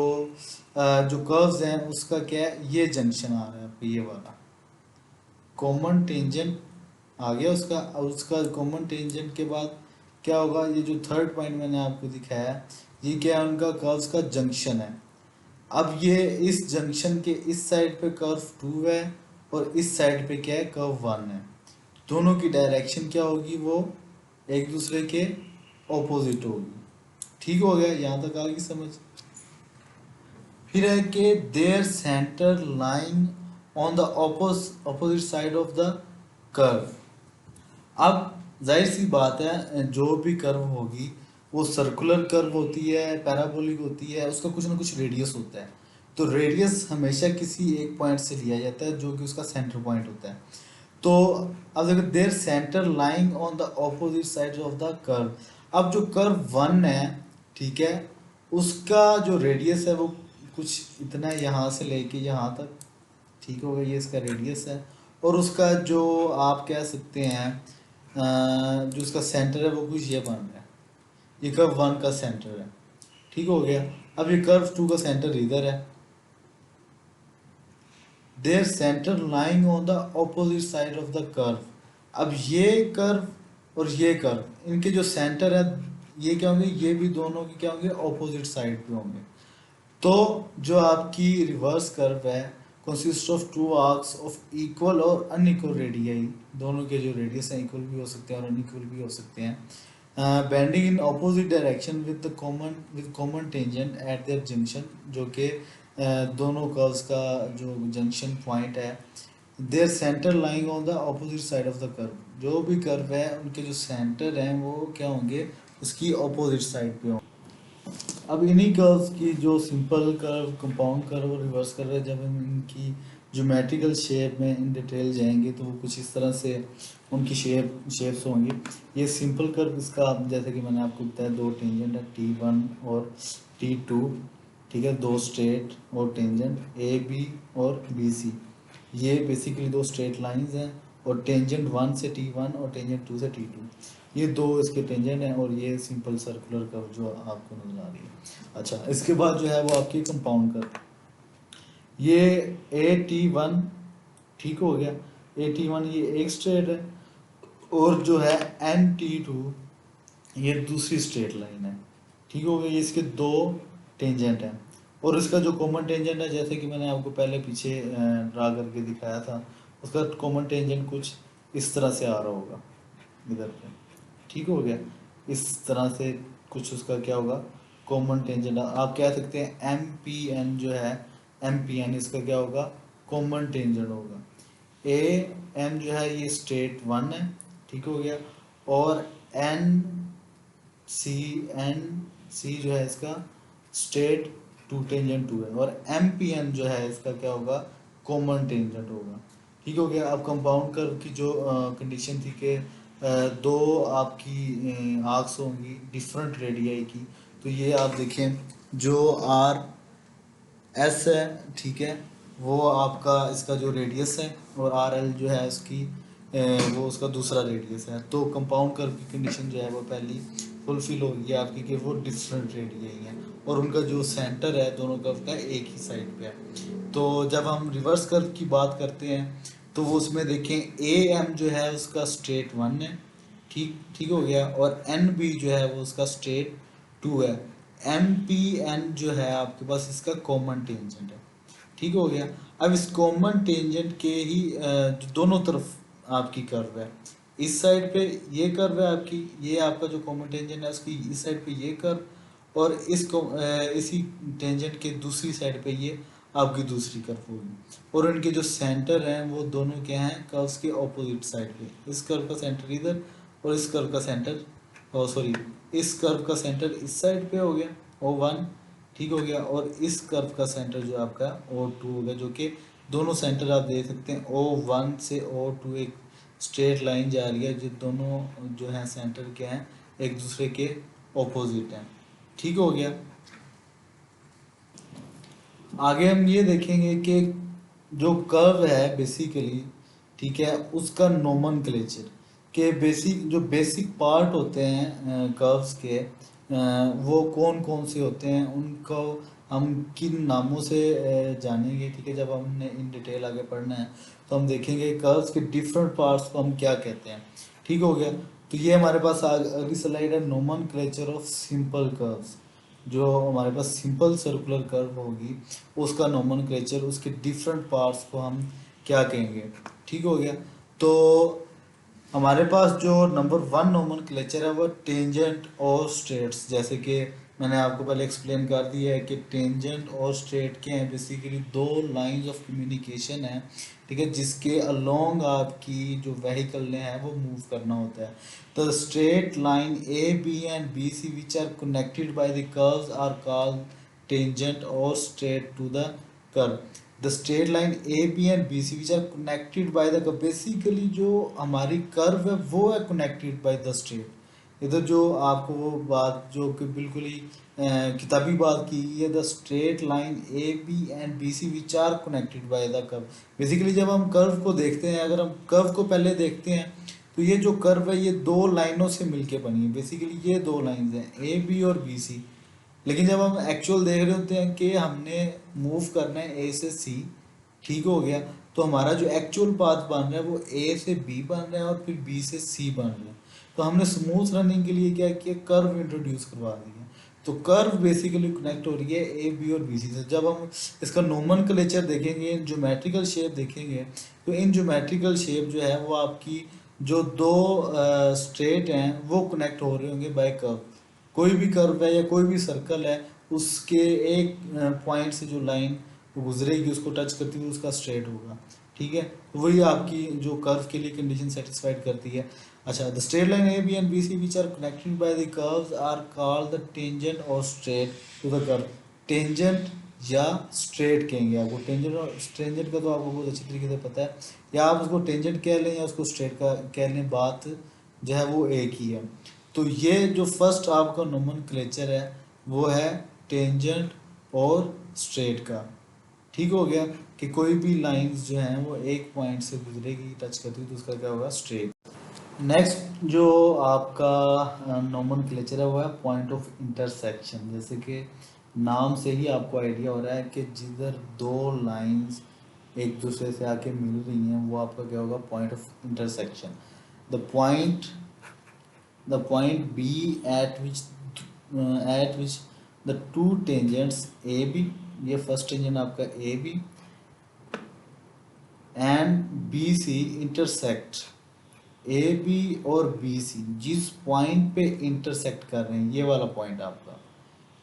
कर्व्स हैं उसका क्या है, ये जंक्शन आ रहा है आपको, ये वाला कॉमन टेंजेंट आ गया उसका। और उसका कॉमन टेंजेंट के बाद क्या होगा, ये जो थर्ड पॉइंट मैंने आपको दिखाया, ये क्या है, उनका कर्व्स का जंक्शन है। अब ये इस जंक्शन के इस साइड पे कर्व 2 है और इस साइड पे क्या है, कर्व 1 है। दोनों की डायरेक्शन क्या होगी, वो एक दूसरे के ऑपोजिट होगी, ठीक हो गया, यहाँ तक आ गई समझ। फिर है कि their centre line on the opposite side of the curve. अब जाहिर सी बात है, जो भी कर्व होगी वो सर्कुलर कर्व होती है, पैराबोलिक होती है, उसका कुछ ना कुछ रेडियस होता है। तो रेडियस हमेशा किसी एक पॉइंट से लिया जाता है जो कि उसका सेंटर पॉइंट होता है। तो अब देखो, their centre lying on the opposite side of the curve. अब जो कर्व 1 है, ठीक है, उसका जो रेडियस है वो कुछ इतना है, यहाँ से लेके यहाँ तक, ठीक हो गया, ये इसका रेडियस है। और उसका जो आप कह सकते हैं जो उसका सेंटर है वो कुछ ये बन रहा है, ये कर्व 1 का सेंटर है, ठीक हो गया। अब ये कर्व 2 का सेंटर इधर है, their centre lying on the opposite side of the curve. अब ये कर्व और ये कर्व, इनके जो सेंटर है ये क्या होंगे, ये भी दोनों के क्या होंगे, ऑपोजिट साइड पे होंगे। तो जो आपकी रिवर्स कर्व है consist of two arcs of equal or unequal radii. दोनों के जो रेडियस हैं इक्वल भी हो सकते हैं और अनइक्वल भी हो सकते हैं। Bending in opposite direction with common tangent at their junction, जो कि दोनों कर्व्स का जो जंक्शन पॉइंट है। Their centre lying on the opposite side of the curve. जो भी कर्व है उनके जो सेंटर हैं वो क्या होंगे, उसकी ऑपोजिट साइड पे होंगे। अब इन्हीं कर्व्स की जो सिंपल कर्व, कंपाउंड कर्व और रिवर्स कर्व है, जब हम इनकी ज्योमेट्रिकल शेप में इन डिटेल जाएंगे तो वो कुछ इस तरह से उनकी शेप्स होंगी। ये सिंपल कर्व, इसका आप जैसे कि मैंने आपको बताया, दो टेंजेंट है T1 और T2, ठीक है, दो स्ट्रेट और टेंजेंट AB और BC। ये बेसिकली दो स्ट्रेट लाइंस हैं, और टेंजेंट 1 से T1 और टेंजेंट 2 से T2, ये दो इसके टेंजेंट हैं, और ये सिंपल सर्कुलर कर्व जो आपको नजर आ रही है। अच्छा, इसके बाद जो है वो आपकी कंपाउंड कर्व, ये AT1, ठीक हो गया, AT1 ये एक स्ट्रेट है, और जो है NT2 ये दूसरी स्ट्रेट लाइन है, ठीक हो गया, ये इसके दो टेंजेंट हैं। और इसका जो कॉमन टेंजेंट है, जैसे कि मैंने आपको पहले पीछे ड्रा करके दिखाया था, उसका कॉमन टेंजेंट कुछ इस तरह से आ रहा होगा इधर पे, ठीक हो गया, इस तरह से कुछ उसका क्या होगा, कॉमन टेंजेंट। आप कह सकते हैं MPN जो है, MPN इसका क्या होगा, कॉमन टेंजेंट होगा। AM जो है ये स्ट्रेट 1 है, ठीक हो गया, और NC जो है इसका स्ट्रेट 2 टेंजेंट 2 है, और MPN जो है इसका क्या होगा, कॉमन टेंजेंट होगा, ठीक हो गया। अब कंपाउंड कर्व की जो कंडीशन थी कि दो आपकी आर्क्स होंगी डिफरेंट रेडियाई की, तो ये आप देखें, जो RS है, ठीक है, वो आपका इसका जो रेडियस है, और RL जो है उसकी वो उसका दूसरा रेडियस है। तो कंपाउंड कर्व की कंडीशन जो है वो पहली फुलफिल होगी आपकी कि वो डिफरेंट रेडियाई हैं, और उनका जो सेंटर है दोनों कर्व का एक ही साइड पे है। तो जब हम रिवर्स कर्व की बात करते हैं तो वो उसमें देखें ए एम जो है उसका स्ट्रेट 1 है, ठीक ठीक हो गया, और एन बी जो है वो उसका स्ट्रेट 2 है। एम पी एन जो है आपके पास इसका कॉमन टेंजेंट है, ठीक हो गया। अब इस कॉमन टेंजेंट के ही जो दोनों तरफ आपकी कर्व है, इस साइड पे ये कर्व है आपकी, ये आपका जो कॉमन टेंजेंट है उसकी इस साइड पे ये कर्व, और इसी टेंजेंट के दूसरी साइड पे ये आपकी दूसरी कर्व होगी, और उनके जो सेंटर हैं वो दोनों क्या हैं, कर्व्स के ऑपोजिट साइड पे। इस कर्व का सेंटर इधर और इस कर्व का सेंटर, सॉरी, इस कर्व का सेंटर इस साइड पे हो गया O1, ठीक हो गया, और इस कर्व का सेंटर जो आपका O2 होगा, जो कि दोनों सेंटर आप देख सकते हैं O1 से O2 एक स्ट्रेट लाइन जा रही है, जो दोनों जो है सेंटर क्या हैं, एक दूसरे के ऑपोजिट हैं, ठीक हो गया। आगे हम ये देखेंगे कि जो कर्व है बेसिकली, ठीक है, उसका नोमेनक्लेचर के बेसिक पार्ट होते हैं कर्व्स के, वो कौन कौन से होते हैं, उनको हम किन नामों से जानेंगे, ठीक है। जब हमने इन डिटेल आगे पढ़ना है तो हम देखेंगे कर्व्स के डिफरेंट पार्ट्स को हम क्या कहते हैं, ठीक हो गया। तो ये हमारे पास अगली स्लाइड है, नोमेनक्लेचर ऑफ सिंपल कर्व्स। जो हमारे पास सिंपल सर्कुलर कर्व होगी उसका नोमेनक्लेचर, उसके डिफरेंट पार्ट्स को हम क्या कहेंगे, ठीक हो गया। तो हमारे पास जो नंबर 1 नोमेनक्लेचर है वो टेंजेंट और स्ट्रेट्स, जैसे कि मैंने आपको पहले एक्सप्लेन कर दिया है कि टेंजेंट और स्ट्रेट के हैं, बेसिकली दो लाइंस ऑफ कम्युनिकेशन है, ठीक है, जिसके अलोंग आपकी जो व्हीकल ने है वो मूव करना होता है। तो straight line A B and B C which are connected by the curves are called tangent or straight to the curve. The straight line A B and B C which are connected by the curve, basically जो हमारी curve है वो है connected by the straight. इधर जो आपको वो बात जो कि बिल्कुल ही किताबी बात की है, the straight line A B and B C which are connected by the curve. Basically जब हम कर्व को देखते हैं, अगर हम कर्व को पहले देखते हैं तो ये जो कर्व है ये दो लाइनों से मिलके बनी है, बेसिकली ये दो लाइंस हैं ए बी और बी सी। लेकिन जब हम एक्चुअल देख रहे होते हैं कि हमने मूव करना है ए से सी, ठीक हो गया, तो हमारा जो एक्चुअल पाथ बन रहा है वो ए से बी बन रहा है और फिर बी से सी बन रहा है। तो हमने स्मूथ रनिंग के लिए क्या किया, कर्व इंट्रोड्यूस करवा दिया। तो कर्व बेसिकली कनेक्ट हो रही है ए बी और बी सी से। जब हम इसका नोमेनक्लेचर देखेंगे, ज्योमेट्रिकल शेप देखेंगे, तो इन ज्योमेट्रिकल शेप जो है वो आपकी जो दो स्ट्रेट हैं वो कनेक्ट हो रहे होंगे बाय कर्व। कोई भी कर्व है या कोई भी सर्कल है, उसके एक पॉइंट से जो लाइन गुजरेगी उसको टच करती हुई उसका स्ट्रेट होगा, ठीक है। तो वही आपकी जो कर्व के लिए कंडीशन सेटिस्फाइड करती है। अच्छा, the straight line A B and B C which are connected by the curves are called the tangent or straight to the curve. Tangent या स्ट्रेट कहेंगे आपको, टेंजेंट और टेंजेंट का तो आपको बहुत अच्छी तरीके से पता है, या आप उसको टेंजेंट कह लें या उसको स्ट्रेट का कह लें, बात जो है वो एक ही है। तो ये जो फर्स्ट आपका नोमेनक्लेचर है वो है टेंजेंट और स्ट्रेट का, ठीक हो गया, कि कोई भी लाइंस जो हैं वो एक पॉइंट से गुजरेगी, टच करती है, तो उसका क्या होगा, स्ट्रेट। नेक्स्ट जो आपका नोमेनक्लेचर है वो है पॉइंट ऑफ इंटरसेक्शन। जैसे कि नाम से ही आपको आइडिया हो रहा है कि जिधर दो लाइंस एक दूसरे से आके मिल रही हैं वो आपका क्या होगा, point of intersection. The point the point B at which the two tangents AB, ये फर्स्ट टेंजेंट आपका AB and BC intersect, AB और BC जिस पॉइंट पे इंटरसेक्ट कर रहे हैं, ये वाला पॉइंट आपका,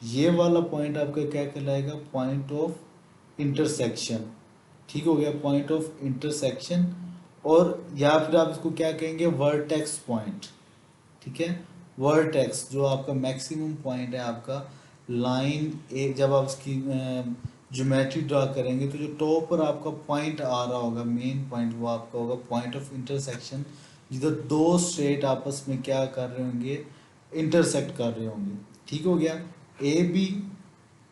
ये वाला पॉइंट आपका क्या कहलाएगा, पॉइंट ऑफ इंटरसेक्शन, ठीक हो गया, पॉइंट ऑफ इंटरसेक्शन। और या फिर आप इसको क्या कहेंगे, वर्टेक्स पॉइंट, ठीक है। वर्टेक्स जो आपका मैक्सिमम पॉइंट है आपका लाइन ए, जब आप उसकी ज्योमेट्री ड्रा करेंगे तो जो टॉप पर आपका पॉइंट आ रहा होगा, मेन पॉइंट, वो आपका होगा पॉइंट ऑफ इंटरसेक्शन, जिधर दो स्ट्रेट आपस में क्या कर रहे होंगे, इंटरसेक्ट कर रहे होंगे, ठीक हो गया। ए बी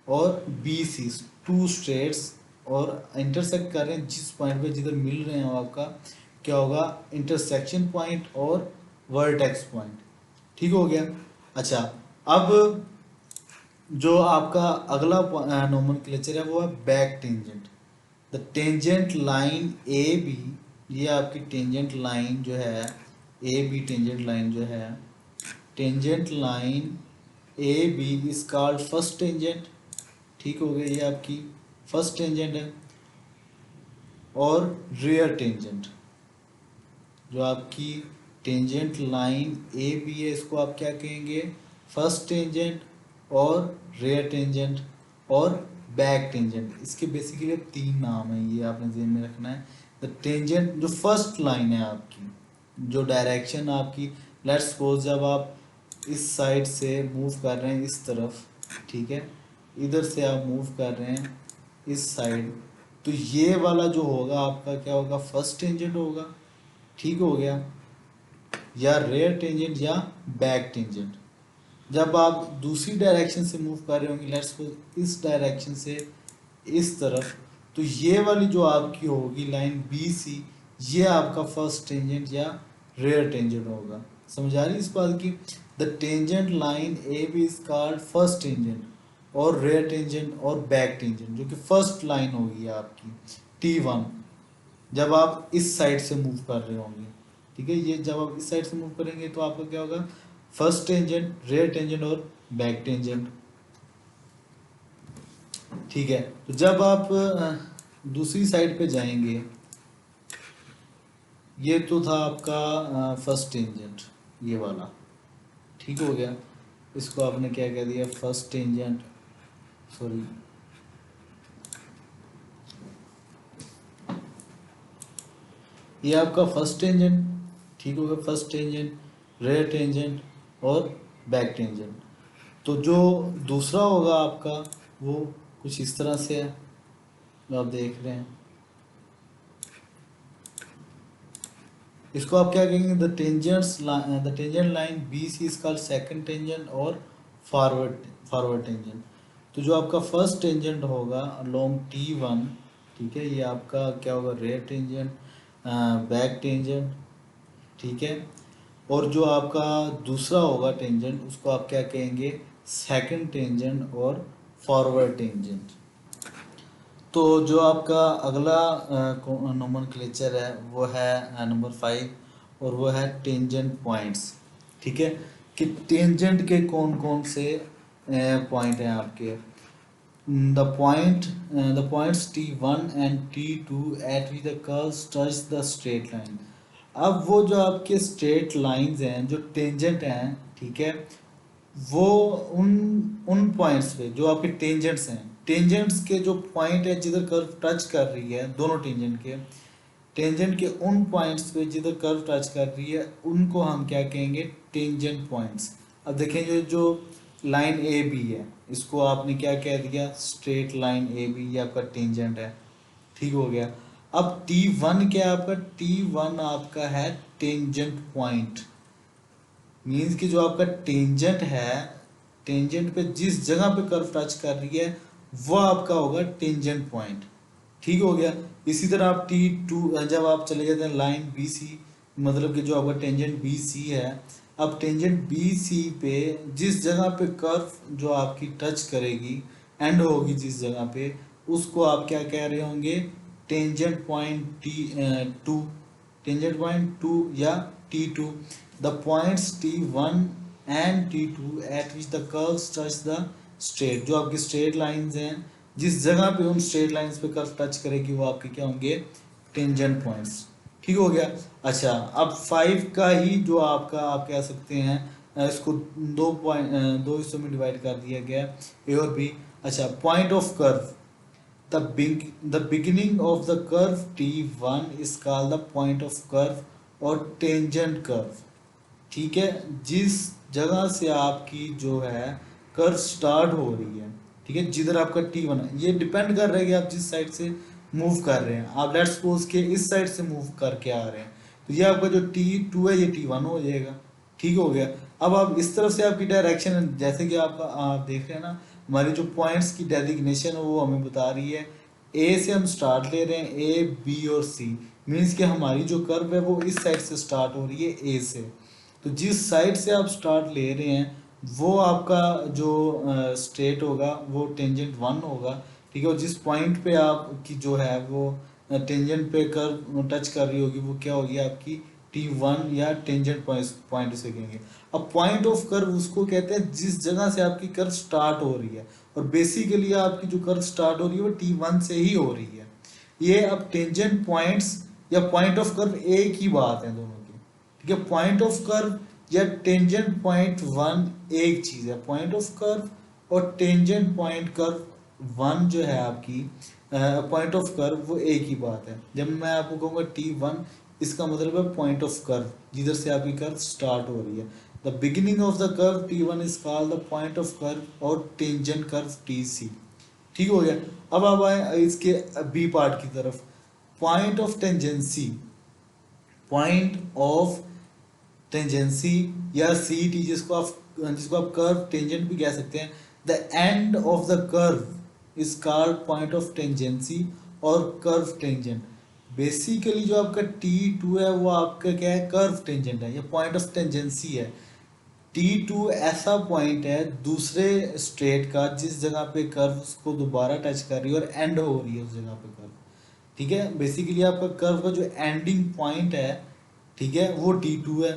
और बी सी टू स्ट्रेट्स और इंटरसेक्ट कर रहे हैं जिस पॉइंट पे, जिधर मिल रहे हैं, आपका क्या होगा, इंटरसेक्शन पॉइंट और वर्टेक्स पॉइंट, ठीक हो गया। अच्छा, अब जो आपका अगला नोमेनक्लेचर है वो है back tangent. The tangent line A B ये आपकी टेंजेंट लाइन जो है, ए बी टेंजेंट लाइन जो है, tangent line A B is called first tangent. ठीक हो गया, ये आपकी फर्स्ट टेंजेंट है। और रियर टेंजेंट, जो आपकी टेंजेंट लाइन ए बी है, इसको आप क्या कहेंगे, फर्स्ट टेंजेंट और रियर टेंजेंट और बैक टेंजेंट। इसके बेसिकली तीन नाम है, ये आपने ध्यान में रखना है। द टेंजेंट जो फर्स्ट लाइन है आपकी, जो डायरेक्शन आपकी, लेट्स सपोज जब आप इस साइड से मूव कर रहे हैं इस तरफ, ठीक है, इधर से आप मूव कर रहे हैं इस साइड, तो ये वाला जो होगा आपका क्या होगा, फर्स्ट टेंजेंट होगा। ठीक हो गया, या रेयर टेंजेंट या बैक टेंजेंट। जब आप दूसरी डायरेक्शन से मूव कर रहे होंगे, लेट्स सपोज इस डायरेक्शन से इस तरफ, तो ये वाली जो आपकी होगी लाइन बी सी, ये आपका फर्स्ट टेंजेंट या रेयर टेंजेंट होगा। समझ आ रही है इस बात की? The tangent line A B is called first tangent और रेयर टेंजेंट और बैक टेंजेंट, जो कि फर्स्ट लाइन होगी आपकी T1, जब आप इस साइड से मूव कर रहे होंगे। ठीक है, ये जब आप इस साइड से मूव करेंगे तो आपका क्या होगा, फर्स्ट टेंजेंट, रेयर टेंजेंट और बैक टेंजेंट। ठीक है, तो जब आप दूसरी साइड पे जाएंगे, ये तो था आपका फर्स्ट टेंजेंट, ये वाला। ठीक हो गया, इसको आपने क्या कह दिया, फर्स्ट टेंजेंट, सॉरी, ये आपका फर्स्ट टेंजेंट। ठीक हो गया, फर्स्ट टेंजेंट, रेयर टेंजेंट और बैक टेंजेंट। तो जो दूसरा होगा आपका, वो कुछ इस तरह से है, जो आप देख रहे हैं। इसको आप क्या कहेंगे, the tangent line B C is called second tangent और फॉरवर्ड टेंजेंट। तो जो आपका फर्स्ट टेंजेंट होगा अलोंग T1, ठीक है, ये आपका क्या होगा, रेयर टेंजेंट, बैक टेंजेंट। ठीक है, और जो आपका दूसरा होगा टेंजेंट, उसको आप क्या कहेंगे, सेकंड टेंजेंट और फॉरवर्ड टेंजेंट। तो जो आपका अगला नोमेनक्लेचर है वो है नंबर 5, और वो है टेंजेंट पॉइंट्स। ठीक है, कि टेंजेंट के कौन कौन से पॉइंट हैं आपके। The points T1 and T2 eight which the curves touch the straight line. अब वो जो आपके स्ट्रेट लाइंस हैं, जो टेंजेंट हैं, ठीक है, वो उन उन पॉइंट्स पे जो आपके टेंजेंट्स हैं, टेंजेंट्स के जो पॉइंट है जिधर कर्व टच कर रही है, दोनों टेंजेंट के उन पॉइंट्स पे जिधर कर्व टच कर रही है, उनको हम क्या कहेंगे, टेंजेंट पॉइंट्स। अब देखेंगे जो लाइन ए बी है, इसको आपने क्या कह दिया, स्ट्रेट लाइन ए बी, ये आपका टेंजेंट है। ठीक हो गया, अब T1 क्या है आपका, T1 आपका है टेंजेंट पॉइंट। मीन्स कि जो आपका टेंजेंट है, टेंजेंट पे जिस जगह पे कर्व टच कर रही है, वो आपका होगा टेंजेंट पॉइंट। ठीक हो गया, इसी तरह आप T2 जब आप चले जाते हैं लाइन बी सी, मतलब कि जो आपका टेंजेंट बी सी है, अब टेंजेंट बी सी पे जिस जगह पे कर्व जो आपकी टच करेगी, एंड होगी जिस जगह पे, उसको आप क्या कह रहे होंगे, tangent point T2, tangent point 2 या T2। The points T1 and T2 eight which the curves touch the straight, जो आपकी स्ट्रेट लाइंस हैं, जिस जगह पे उन स्ट्रेट लाइंस पे कर्व टच करेगी, वो आपके क्या होंगे, टेंजेंट पॉइंट्स। ठीक हो गया। अच्छा, अब 5 का ही जो आपका आप कह सकते हैं, इसको दो हिस्सों में डिवाइड कर दिया गया, ए और बी। अच्छा, point of curve, the beginning of the curve T1 is called the point of curve और टेंजेंट कर्व। ठीक है, जिस जगह से आपकी जो है कर्व स्टार्ट हो रही है, ठीक है, जिधर आपका T1 है, ये डिपेंड कर रहा है कि आप जिस साइड से मूव कर रहे हैं। आप लेट्स सपोज के इस साइड से मूव करके आ रहे हैं, तो ये आपका जो T2 है, ये T1 हो जाएगा। ठीक हो गया, अब आप इस तरफ से आपकी डायरेक्शन, जैसे कि आप देख रहे हैं ना, हमारी जो पॉइंट्स की डेजिग्नेशन है वो हमें बता रही है, ए से हम स्टार्ट ले रहे हैं, ए बी और सी, मीन्स कि हमारी जो कर्व है वो इस साइड से स्टार्ट हो रही है, ए से। तो जिस साइड से आप स्टार्ट ले रहे हैं, वो आपका जो स्ट्रेट होगा वो टेंजेंट 1 होगा। ठीक है, और जिस पॉइंट पे आपकी जो है वो टेंजेंट पे कर्व टच कर रही होगी वो क्या होगी आपकी T1 या टेंजेंट पॉइंट उसे कहेंगे। अब पॉइंट ऑफ कर्व उसको कहते हैं जिस जगह से आपकी कर्व स्टार्ट हो रही है, और बेसिकली आपकी जो कर्व स्टार्ट हो रही है वो T1 से ही हो रही है। ये अब टेंजेंट पॉइंट्स या पॉइंट ऑफ कर्व एक ही बात है दोनों की, ठीक है। पॉइंट ऑफ कर्व या टेंजेंट पॉइंट वन एक चीज है, पॉइंट ऑफ कर्व और टेंजेंट पॉइंट कर्व वन जो है आपकी पॉइंट ऑफ कर्व वो एक ही बात है। जब मैं आपको कहूँगा T1 इसका मतलब है पॉइंट ऑफ कर्व जिधर से आपकी कर्व स्टार्ट हो रही है। The beginning of the curve T1 is called the point of curve और टेंजेंट कर्व TC। ठीक हो गया। अब आए इसके बी पार्ट की तरफ, point of tangency. Point of tangency या CT जिसको आप कर्व टेंजेंट भी कह सकते हैं। The end of the curve is called point of tangency और कर्व टेंजेंट। बेसिकली जो आपका T2 है वो आपका क्या है, कर्व टेंजेंट है या पॉइंट ऑफ टेंजेंसी है। T2 ऐसा पॉइंट है दूसरे स्ट्रेट का जिस जगह पे कर्व उसको दोबारा टच कर रही है और एंड हो रही है उस जगह पे कर्व, ठीक है। बेसिकली आपका कर्व का जो एंडिंग पॉइंट है, ठीक है, वो T2 है,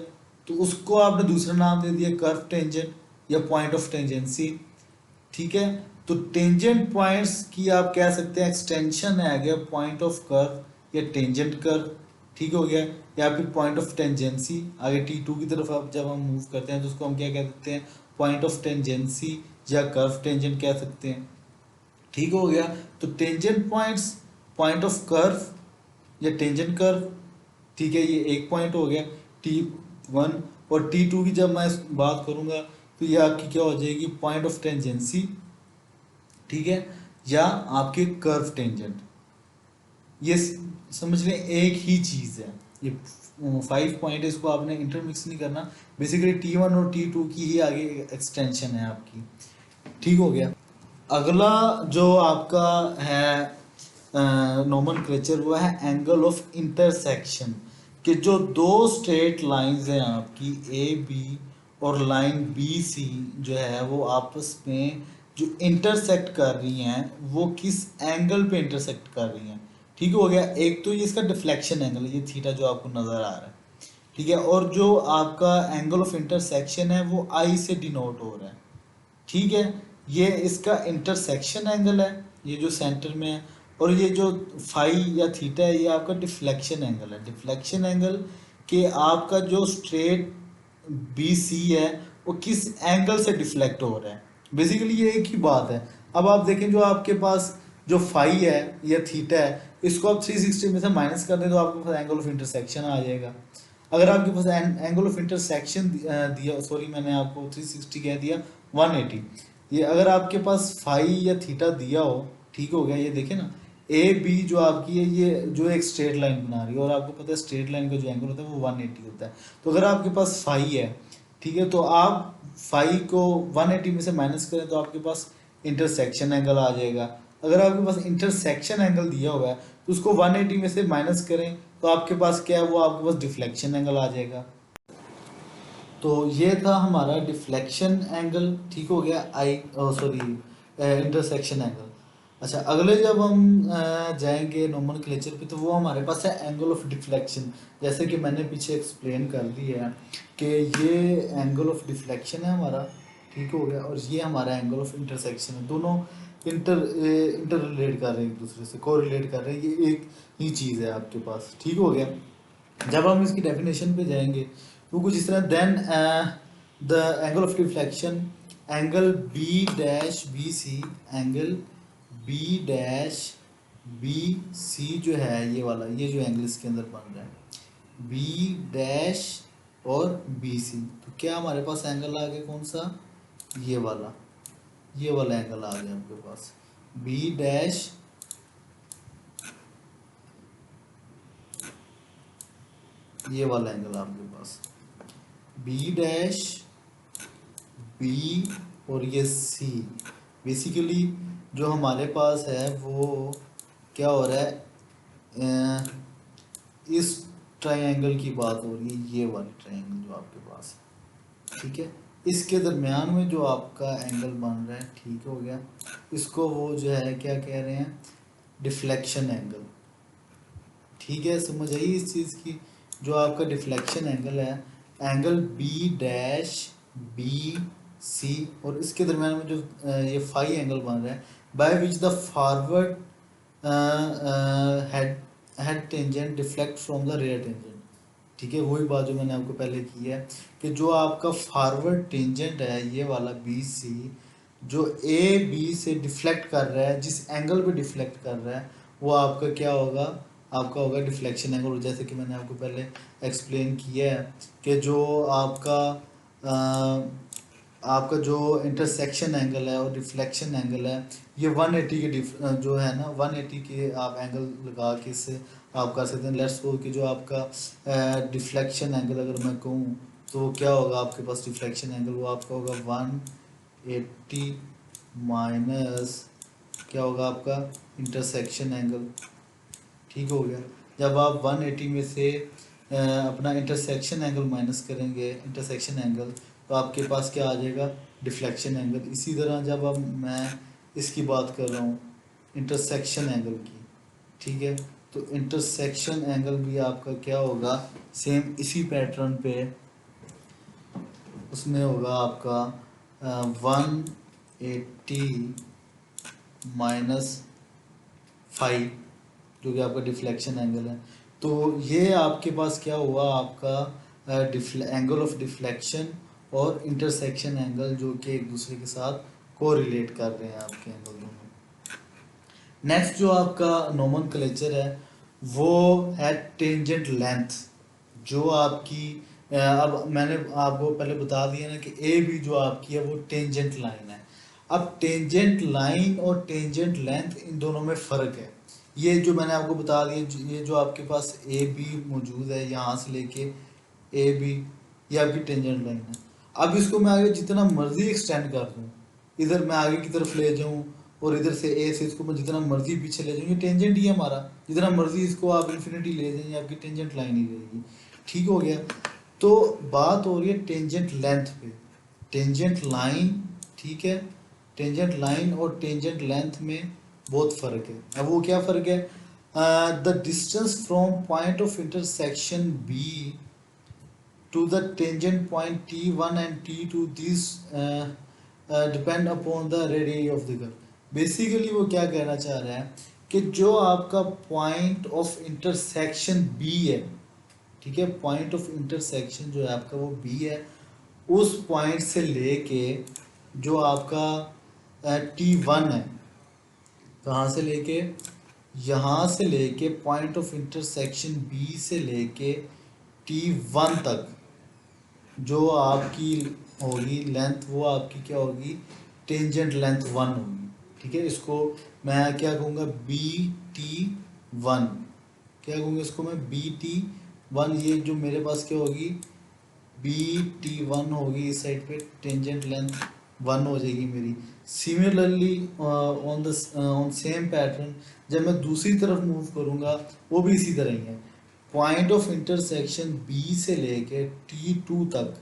तो उसको आपने दूसरा नाम दे दिया कर्व टेंजेंट या पॉइंट ऑफ टेंजेंसी, ठीक है। तो टेंजेंट पॉइंट्स की आप कह सकते हैं एक्सटेंशन है आगे पॉइंट ऑफ कर्व या टेंजेंट कर्व, ठीक हो गया, या फिर पॉइंट ऑफ टेंजेंसी। आगे T2 की तरफ अब जब हम मूव करते हैं तो उसको हम क्या कह सकते हैं, पॉइंट ऑफ टेंजेंसी या कर्व टेंजेंट कह सकते हैं, ठीक हो गया। तो tangent points, point of curve या टेंजेंट कर्व, ठीक है, ये एक पॉइंट हो गया T1। और T2 की जब मैं बात करूंगा तो ये आपकी क्या हो जाएगी, पॉइंट ऑफ टेंजेंसी, ठीक है, या आपके कर्व टेंजेंट। ये समझ लें एक ही चीज है, ये 5 पॉइंट है, इसको आपने इंटरमिक्स नहीं करना। बेसिकली T1 और T2 की ही आगे एक्सटेंशन है आपकी, ठीक हो गया। अगला जो आपका है नोमेनक्लेचर वो है एंगल ऑफ इंटरसेक्शन, कि जो दो स्ट्रेट लाइंस हैं आपकी AB और लाइन BC जो है वो आपस में जो इंटरसेक्ट कर रही हैं वो किस एंगल पे इंटरसेक्ट कर रही हैं, ठीक हो गया। एक तो ये इसका डिफ्लेक्शन एंगल है, ये थीटा जो आपको नज़र आ रहा है, ठीक है, और जो आपका एंगल ऑफ इंटरसेक्शन है वो I से डिनोट हो रहा है, ठीक है। ये इसका इंटरसेक्शन एंगल है, ये जो सेंटर में है, और ये जो फाई या थीटा है ये आपका डिफ्लेक्शन एंगल है। डिफ्लेक्शन एंगल के आपका जो स्ट्रेट BC है वो किस एंगल से डिफ्लेक्ट हो रहा है, बेसिकली ये एक ही बात है। अब आप देखें जो आपके पास जो फाई है या थीटा है इसको आप 360 में से माइनस कर दें तो आपके पास एंगल ऑफ इंटरसेक्शन आ जाएगा। अगर आपके पास एंगल ऑफ इंटरसेक्शन दिया, सॉरी मैंने आपको 360 कह दिया, 180, ये अगर आपके पास फाई या थीटा दिया हो, ठीक हो गया। ये देखें ना AB जो आपकी है ये जो एक स्ट्रेट लाइन बना रही है और आपको पता है स्ट्रेट लाइन का जो एंगल होता है वो 180 होता है। तो अगर आपके पास फाई है, ठीक है, तो आप फाई को 180 में से माइनस करें तो आपके पास इंटरसेक्शन एंगल आ जाएगा। अगर आपके पास इंटरसेक्शन एंगल दिया हुआ है तो उसको 180 में से माइनस करें तो आपके पास क्या है, वो आपके पास डिफ्लेक्शन एंगल आ जाएगा। तो ये था हमारा डिफ्लेक्शन एंगल, ठीक हो गया, इंटरसेक्शन एंगल। अच्छा, अगले जब हम जाएंगे नोमेनक्लेचर पे तो वो हमारे पास है एंगल ऑफ डिफ्लेक्शन। जैसे कि मैंने पीछे एक्सप्लेन कर दिया है कि ये एंगल ऑफ डिफ्लेक्शन है हमारा, ठीक हो गया, और ये हमारा एंगल ऑफ इंटरसेक्शन है। दोनों इंटर रिलेट कर रहे हैं, एक दूसरे से कोरिलेट कर रहे हैं, ये एक ही चीज़ है आपके पास, ठीक हो गया। जब हम इसकी डेफिनेशन पे जाएंगे तो कुछ इस तरह, then the angle of deflection angle B'BC, angle B'BC जो है ये वाला, ये जो एंगल इसके अंदर बन रहा है B' और BC, तो क्या हमारे पास एंगल आ गया कौन सा, ये वाला एंगल आ गया आपके पास B', ये वाला एंगल आपके पास B', B और ये C। बेसिकली जो हमारे पास है वो क्या हो रहा है, इस ट्रायंगल की बात हो रही है, ये वाली ट्रायंगल जो आपके पास है, ठीक है, इसके दरमियान में जो आपका एंगल बन रहा है, ठीक हो गया, इसको वो जो है क्या कह रहे हैं, डिफ्लेक्शन एंगल, ठीक है, समझ आई इस चीज़ की। जो आपका डिफ्लेक्शन एंगल है, angle B dash B C और इसके दरम्यान में जो ये फाई एंगल बन रहा है, by which the forward head head tangent deflect from the rear tangent. ठीक है, वही बात जो मैंने आपको पहले की है कि जो आपका फॉरवर्ड टेंजेंट है ये वाला बी सी, जो ए बी से डिफ्लेक्ट कर रहा है, जिस एंगल पे डिफ्लेक्ट कर रहा है वो आपका क्या होगा, आपका होगा डिफ्लेक्शन एंगल। जैसे कि मैंने आपको पहले एक्सप्लेन किया है कि जो आपका जो इंटरसेक्शन एंगल है और डिफ्लेक्शन एंगल है, ये 180 के जो है ना 180 के आप एंगल लगा के इससे आप कर सकते हैं। लेट्स सपोज कि जो आपका डिफ्लेक्शन एंगल अगर मैं कहूँ तो क्या होगा आपके पास डिफ्लेक्शन एंगल, वो आपका होगा 180 माइनस क्या होगा आपका इंटरसेक्शन एंगल। ठीक हो गया। जब आप 180 में से अपना इंटरसेक्शन एंगल माइनस करेंगे इंटरसेक्शन एंगल, तो आपके पास क्या आ जाएगा, डिफ्लेक्शन एंगल। इसी तरह जब अब मैं इसकी बात कर रहा हूँ इंटरसेक्शन एंगल की, ठीक है, तो इंटरसेक्शन एंगल भी आपका क्या होगा, सेम इसी पैटर्न पे उसमें होगा आपका 180 माइनस 5, जो कि आपका डिफ्लेक्शन एंगल है। तो ये आपके पास क्या हुआ, आपका एंगल ऑफ डिफ्लेक्शन और इंटरसेक्शन एंगल जो कि एक दूसरे के साथ कोरिलेट कर रहे हैं आपके एंगल दोनों। नेक्स्ट जो आपका नोमेनक्लेचर है वो है टेंजेंट लेंथ। जो आपकी अब मैंने आपको पहले बता दिया ना कि ए बी जो आपकी है वो टेंजेंट लाइन है। अब टेंजेंट लाइन और टेंजेंट लेंथ इन दोनों में फ़र्क है। ये जो मैंने आपको बता दिया, ये जो आपके पास ए बी मौजूद है यहाँ से लेके ए बी, ये आपकी टेंजेंट लाइन है। अब इसको मैं आगे जितना मर्जी एक्सटेंड कर दूँ, इधर मैं आगे की तरफ ले जाऊँ और इधर से ए से इसको मैं जितना मर्जी पीछे ले जाऊँ, ये टेंजेंट ही है हमारा। जितना मर्जी इसको आप इन्फिनिटी ले जाएं, आपकी टेंजेंट लाइन ही रहेगी। ठीक हो गया। तो बात हो रही है टेंजेंट लेंथ पे। टेंजेंट लाइन, ठीक है, टेंजेंट लाइन और टेंजेंट लेंथ में बहुत फ़र्क है। अब वो क्या फ़र्क है, the distance from point of intersection B to the tangent point T1 and T2, these depend upon the radii of the curve। Basically वो क्या कहना चाह रहा है कि जो आपका पॉइंट ऑफ इंटरसेक्शन बी है, ठीक है, पॉइंट ऑफ इंटरसेक्शन जो है आपका वो बी है, उस पॉइंट से लेके जो आपका T1 है, कहाँ से लेके, यहाँ से लेके पॉइंट ऑफ इंटरसेक्शन बी से लेके T1 तक जो आपकी होगी लेंथ, वो आपकी क्या होगी, टेंजेंट लेंथ 1 होगी। ठीक है, इसको मैं क्या कहूँगा, BT1। क्या कहूँगा इसको मैं, BT1। ये जो मेरे पास क्या होगी, BT1 होगी, इस साइड पे टेंजेंट लेंथ 1 हो जाएगी मेरी। सिमिलरली ऑन सेम पैटर्न जब मैं दूसरी तरफ मूव करूँगा वो भी इसी तरह ही है। पॉइंट ऑफ इंटरसेक्शन बी से लेके T2 तक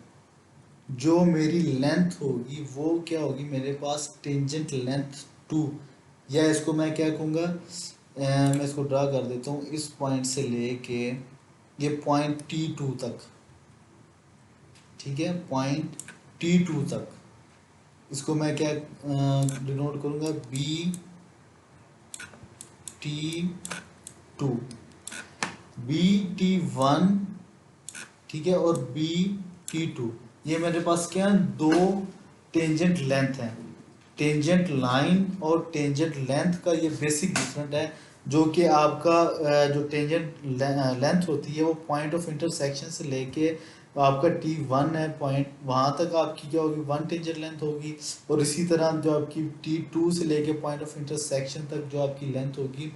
जो मेरी लेंथ होगी वो क्या होगी मेरे पास, टेंजेंट लेंथ 2। या इसको मैं क्या कहूँगा, मैं इसको ड्रा कर देता हूँ, इस पॉइंट से लेके ये पॉइंट T2 तक, ठीक है, पॉइंट T2 तक, इसको मैं क्या डिनोट करूँगा, BT2, BT1, ठीक है, और BT2। ये मेरे पास क्या, दो टेंजेंट लेंथ है। टेंजेंट लाइन और टेंजेंट लेंथ का ये बेसिक डिफरेंट है, जो कि आपका जो टेंजेंट लेंथ होती है वो पॉइंट ऑफ इंटरसेक्शन से लेके आपका T1 है पॉइंट, वहाँ तक आपकी क्या होगी, 1 टेंजेंट लेंथ होगी। और इसी तरह जो आपकी T2 से लेके पॉइंट ऑफ इंटरसेक्शन तक जो आपकी लेंथ होगी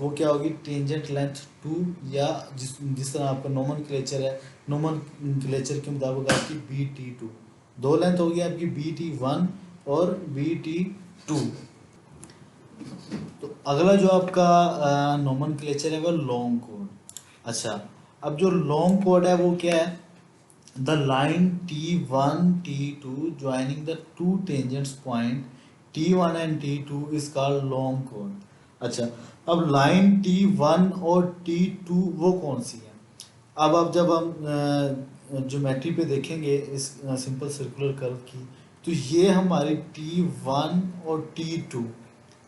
वो क्या होगी, टेंजेंट लेंथ 2। या जिस तरह आपका नोमेनक्लेचर है, नोमेनक्लेचर के मुताबिक आपकी BT2। दो लेंथ होगी आपकी BT1 और BT2। तो अगला जो आपका नोमेनक्लेचर है वो लॉन्ग कोड। अच्छा, अब जो लॉन्ग कोड है वो क्या है, the line T1 T2 joining the two tangents point T1 and T2 is called long chord। अच्छा, अब लाइन T1 और T2 वो कौन सी है? अब जब हम ज्योमेट्री पे देखेंगे इस सिंपल सर्कुलर कर्व की, तो ये हमारी T1 और T2,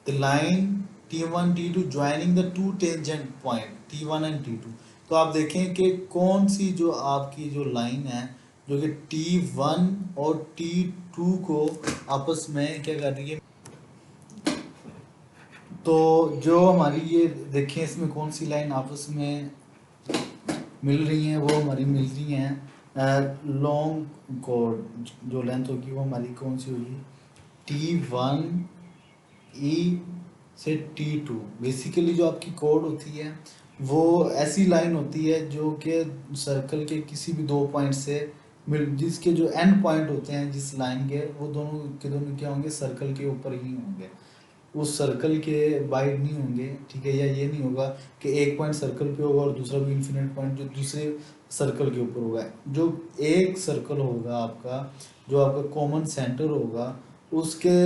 the line T1 T2 joining the two tangent point T1 and T2। तो आप देखें कि कौन सी जो आपकी जो लाइन है जो कि T1 और T2 को आपस में क्या कर रही है। तो जो हमारी ये देखें इसमें कौन सी लाइन आपस में मिल रही हैं, वो हमारी मिल रही हैं लॉन्ग कॉर्ड जो लेंथ होगी वो हमारी कौन सी होगी, T1 E से T2। बेसिकली जो आपकी कॉर्ड होती है वो ऐसी लाइन होती है जो कि सर्कल के किसी भी दो पॉइंट से मिल, जिसके जो एंड पॉइंट होते हैं जिस लाइन के, वो दोनों के दोनों क्या होंगे, सर्कल के ऊपर ही होंगे, उस सर्कल के वाइड नहीं होंगे, ठीक है। या ये नहीं होगा कि एक पॉइंट सर्कल पे होगा और दूसरा भी इन्फिनिट पॉइंट जो दूसरे सर्कल के ऊपर होगा। जो एक सर्कल होगा आपका, जो आपका कॉमन सेंटर होगा, उसके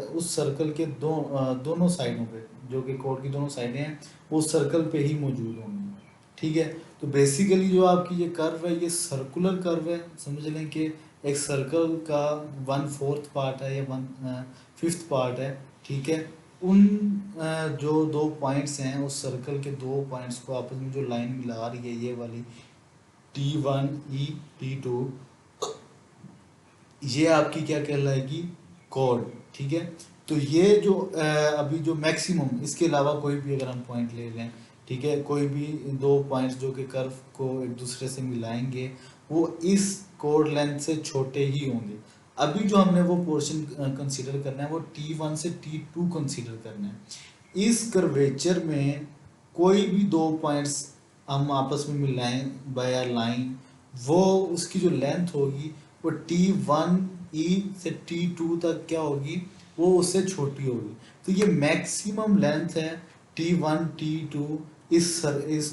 उस सर्कल के दोनों साइडों पे, जो कि कोड की दोनों साइडें हैं, वो सर्कल पे ही मौजूद होंगी, ठीक है। तो बेसिकली जो आपकी ये कर्व है ये सर्कुलर कर्व है, समझ लें कि एक सर्कल का 1/4 पार्ट है या 1/5 पार्ट है, ठीक है। उन जो दो पॉइंट्स हैं उस सर्कल के दो पॉइंट्स को आपस में जो लाइन मिला रही है ये वाली T1 E T2, ये आपकी क्या कहलाएगी, कॉर्ड, ठीक है। तो ये जो अभी जो मैक्सिमम, इसके अलावा कोई भी अगर हम पॉइंट ले लें, ठीक है, कोई भी दो पॉइंट्स जो कि कर्व को एक दूसरे से मिलाएंगे वो इस कॉर्ड लेंथ से छोटे ही होंगे। अभी जो हमने वो पोर्शन कंसीडर करना है वो T1 से T2 कंसीडर करना है। इस कर्वेचर में कोई भी दो पॉइंट्स हम आपस में मिलाएं बाय लाइन, वो उसकी जो लेंथ होगी वो T1 E से T2 तक क्या होगी, वो उससे छोटी होगी। तो ये मैक्सिमम लेंथ है T1 T2, इस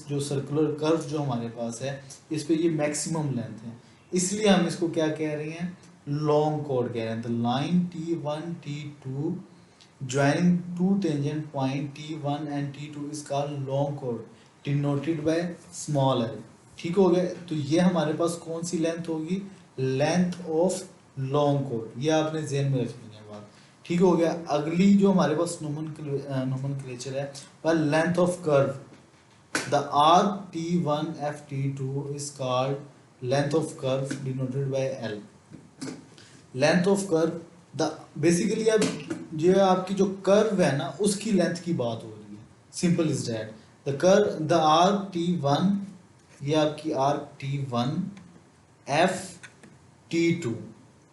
जो सर्कुलर कर्व जो हमारे पास है इस पे ये मैक्सिमम लेंथ है, इसलिए हम इसको क्या कह रहे हैं, लॉन्ग कॉर्ड कह रहे हैं। The line T1 T2 joining two tangent point T1 and T2 is called long chord denoted by small l। ठीक हो गया। तो ये हमारे पास कौन सी लेंथ होगी, लेंथ ऑफ लॉन्ग कॉर्ड, ये आपने जेहन में रखनी है बात, ठीक हो गया। अगली जो हमारे पास नोमेनक्लेचर है वह length of curve. The arc T1 F T2 is called length of curve denoted by L। Length of curve, the basically अब जो आपकी जो कर्व है ना उसकी लेंथ की बात हो रही है, simple is that. The curve, the arc T1, ये आपकी आर्क T1 F T2,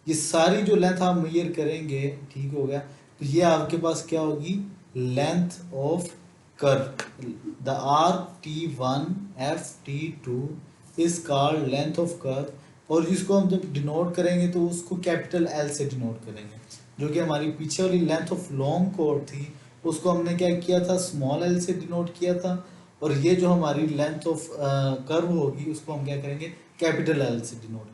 ये सारी जो लेंथ आप मेजर करेंगे, ठीक हो गया। तो ये आपके पास क्या होगी, length of curve. The arc T1 F T2 is called length of curve. और इसको हम जब डिनोट करेंगे तो उसको कैपिटल एल से डिनोट करेंगे। जो कि हमारी पीछे वाली लेंथ ऑफ लॉन्ग कॉर्ड थी उसको हमने क्या किया था, स्मॉल एल से डिनोट किया था। और ये जो हमारी लेंथ ऑफ कर्व होगी उसको हम क्या करेंगे, कैपिटल एल से डिनोट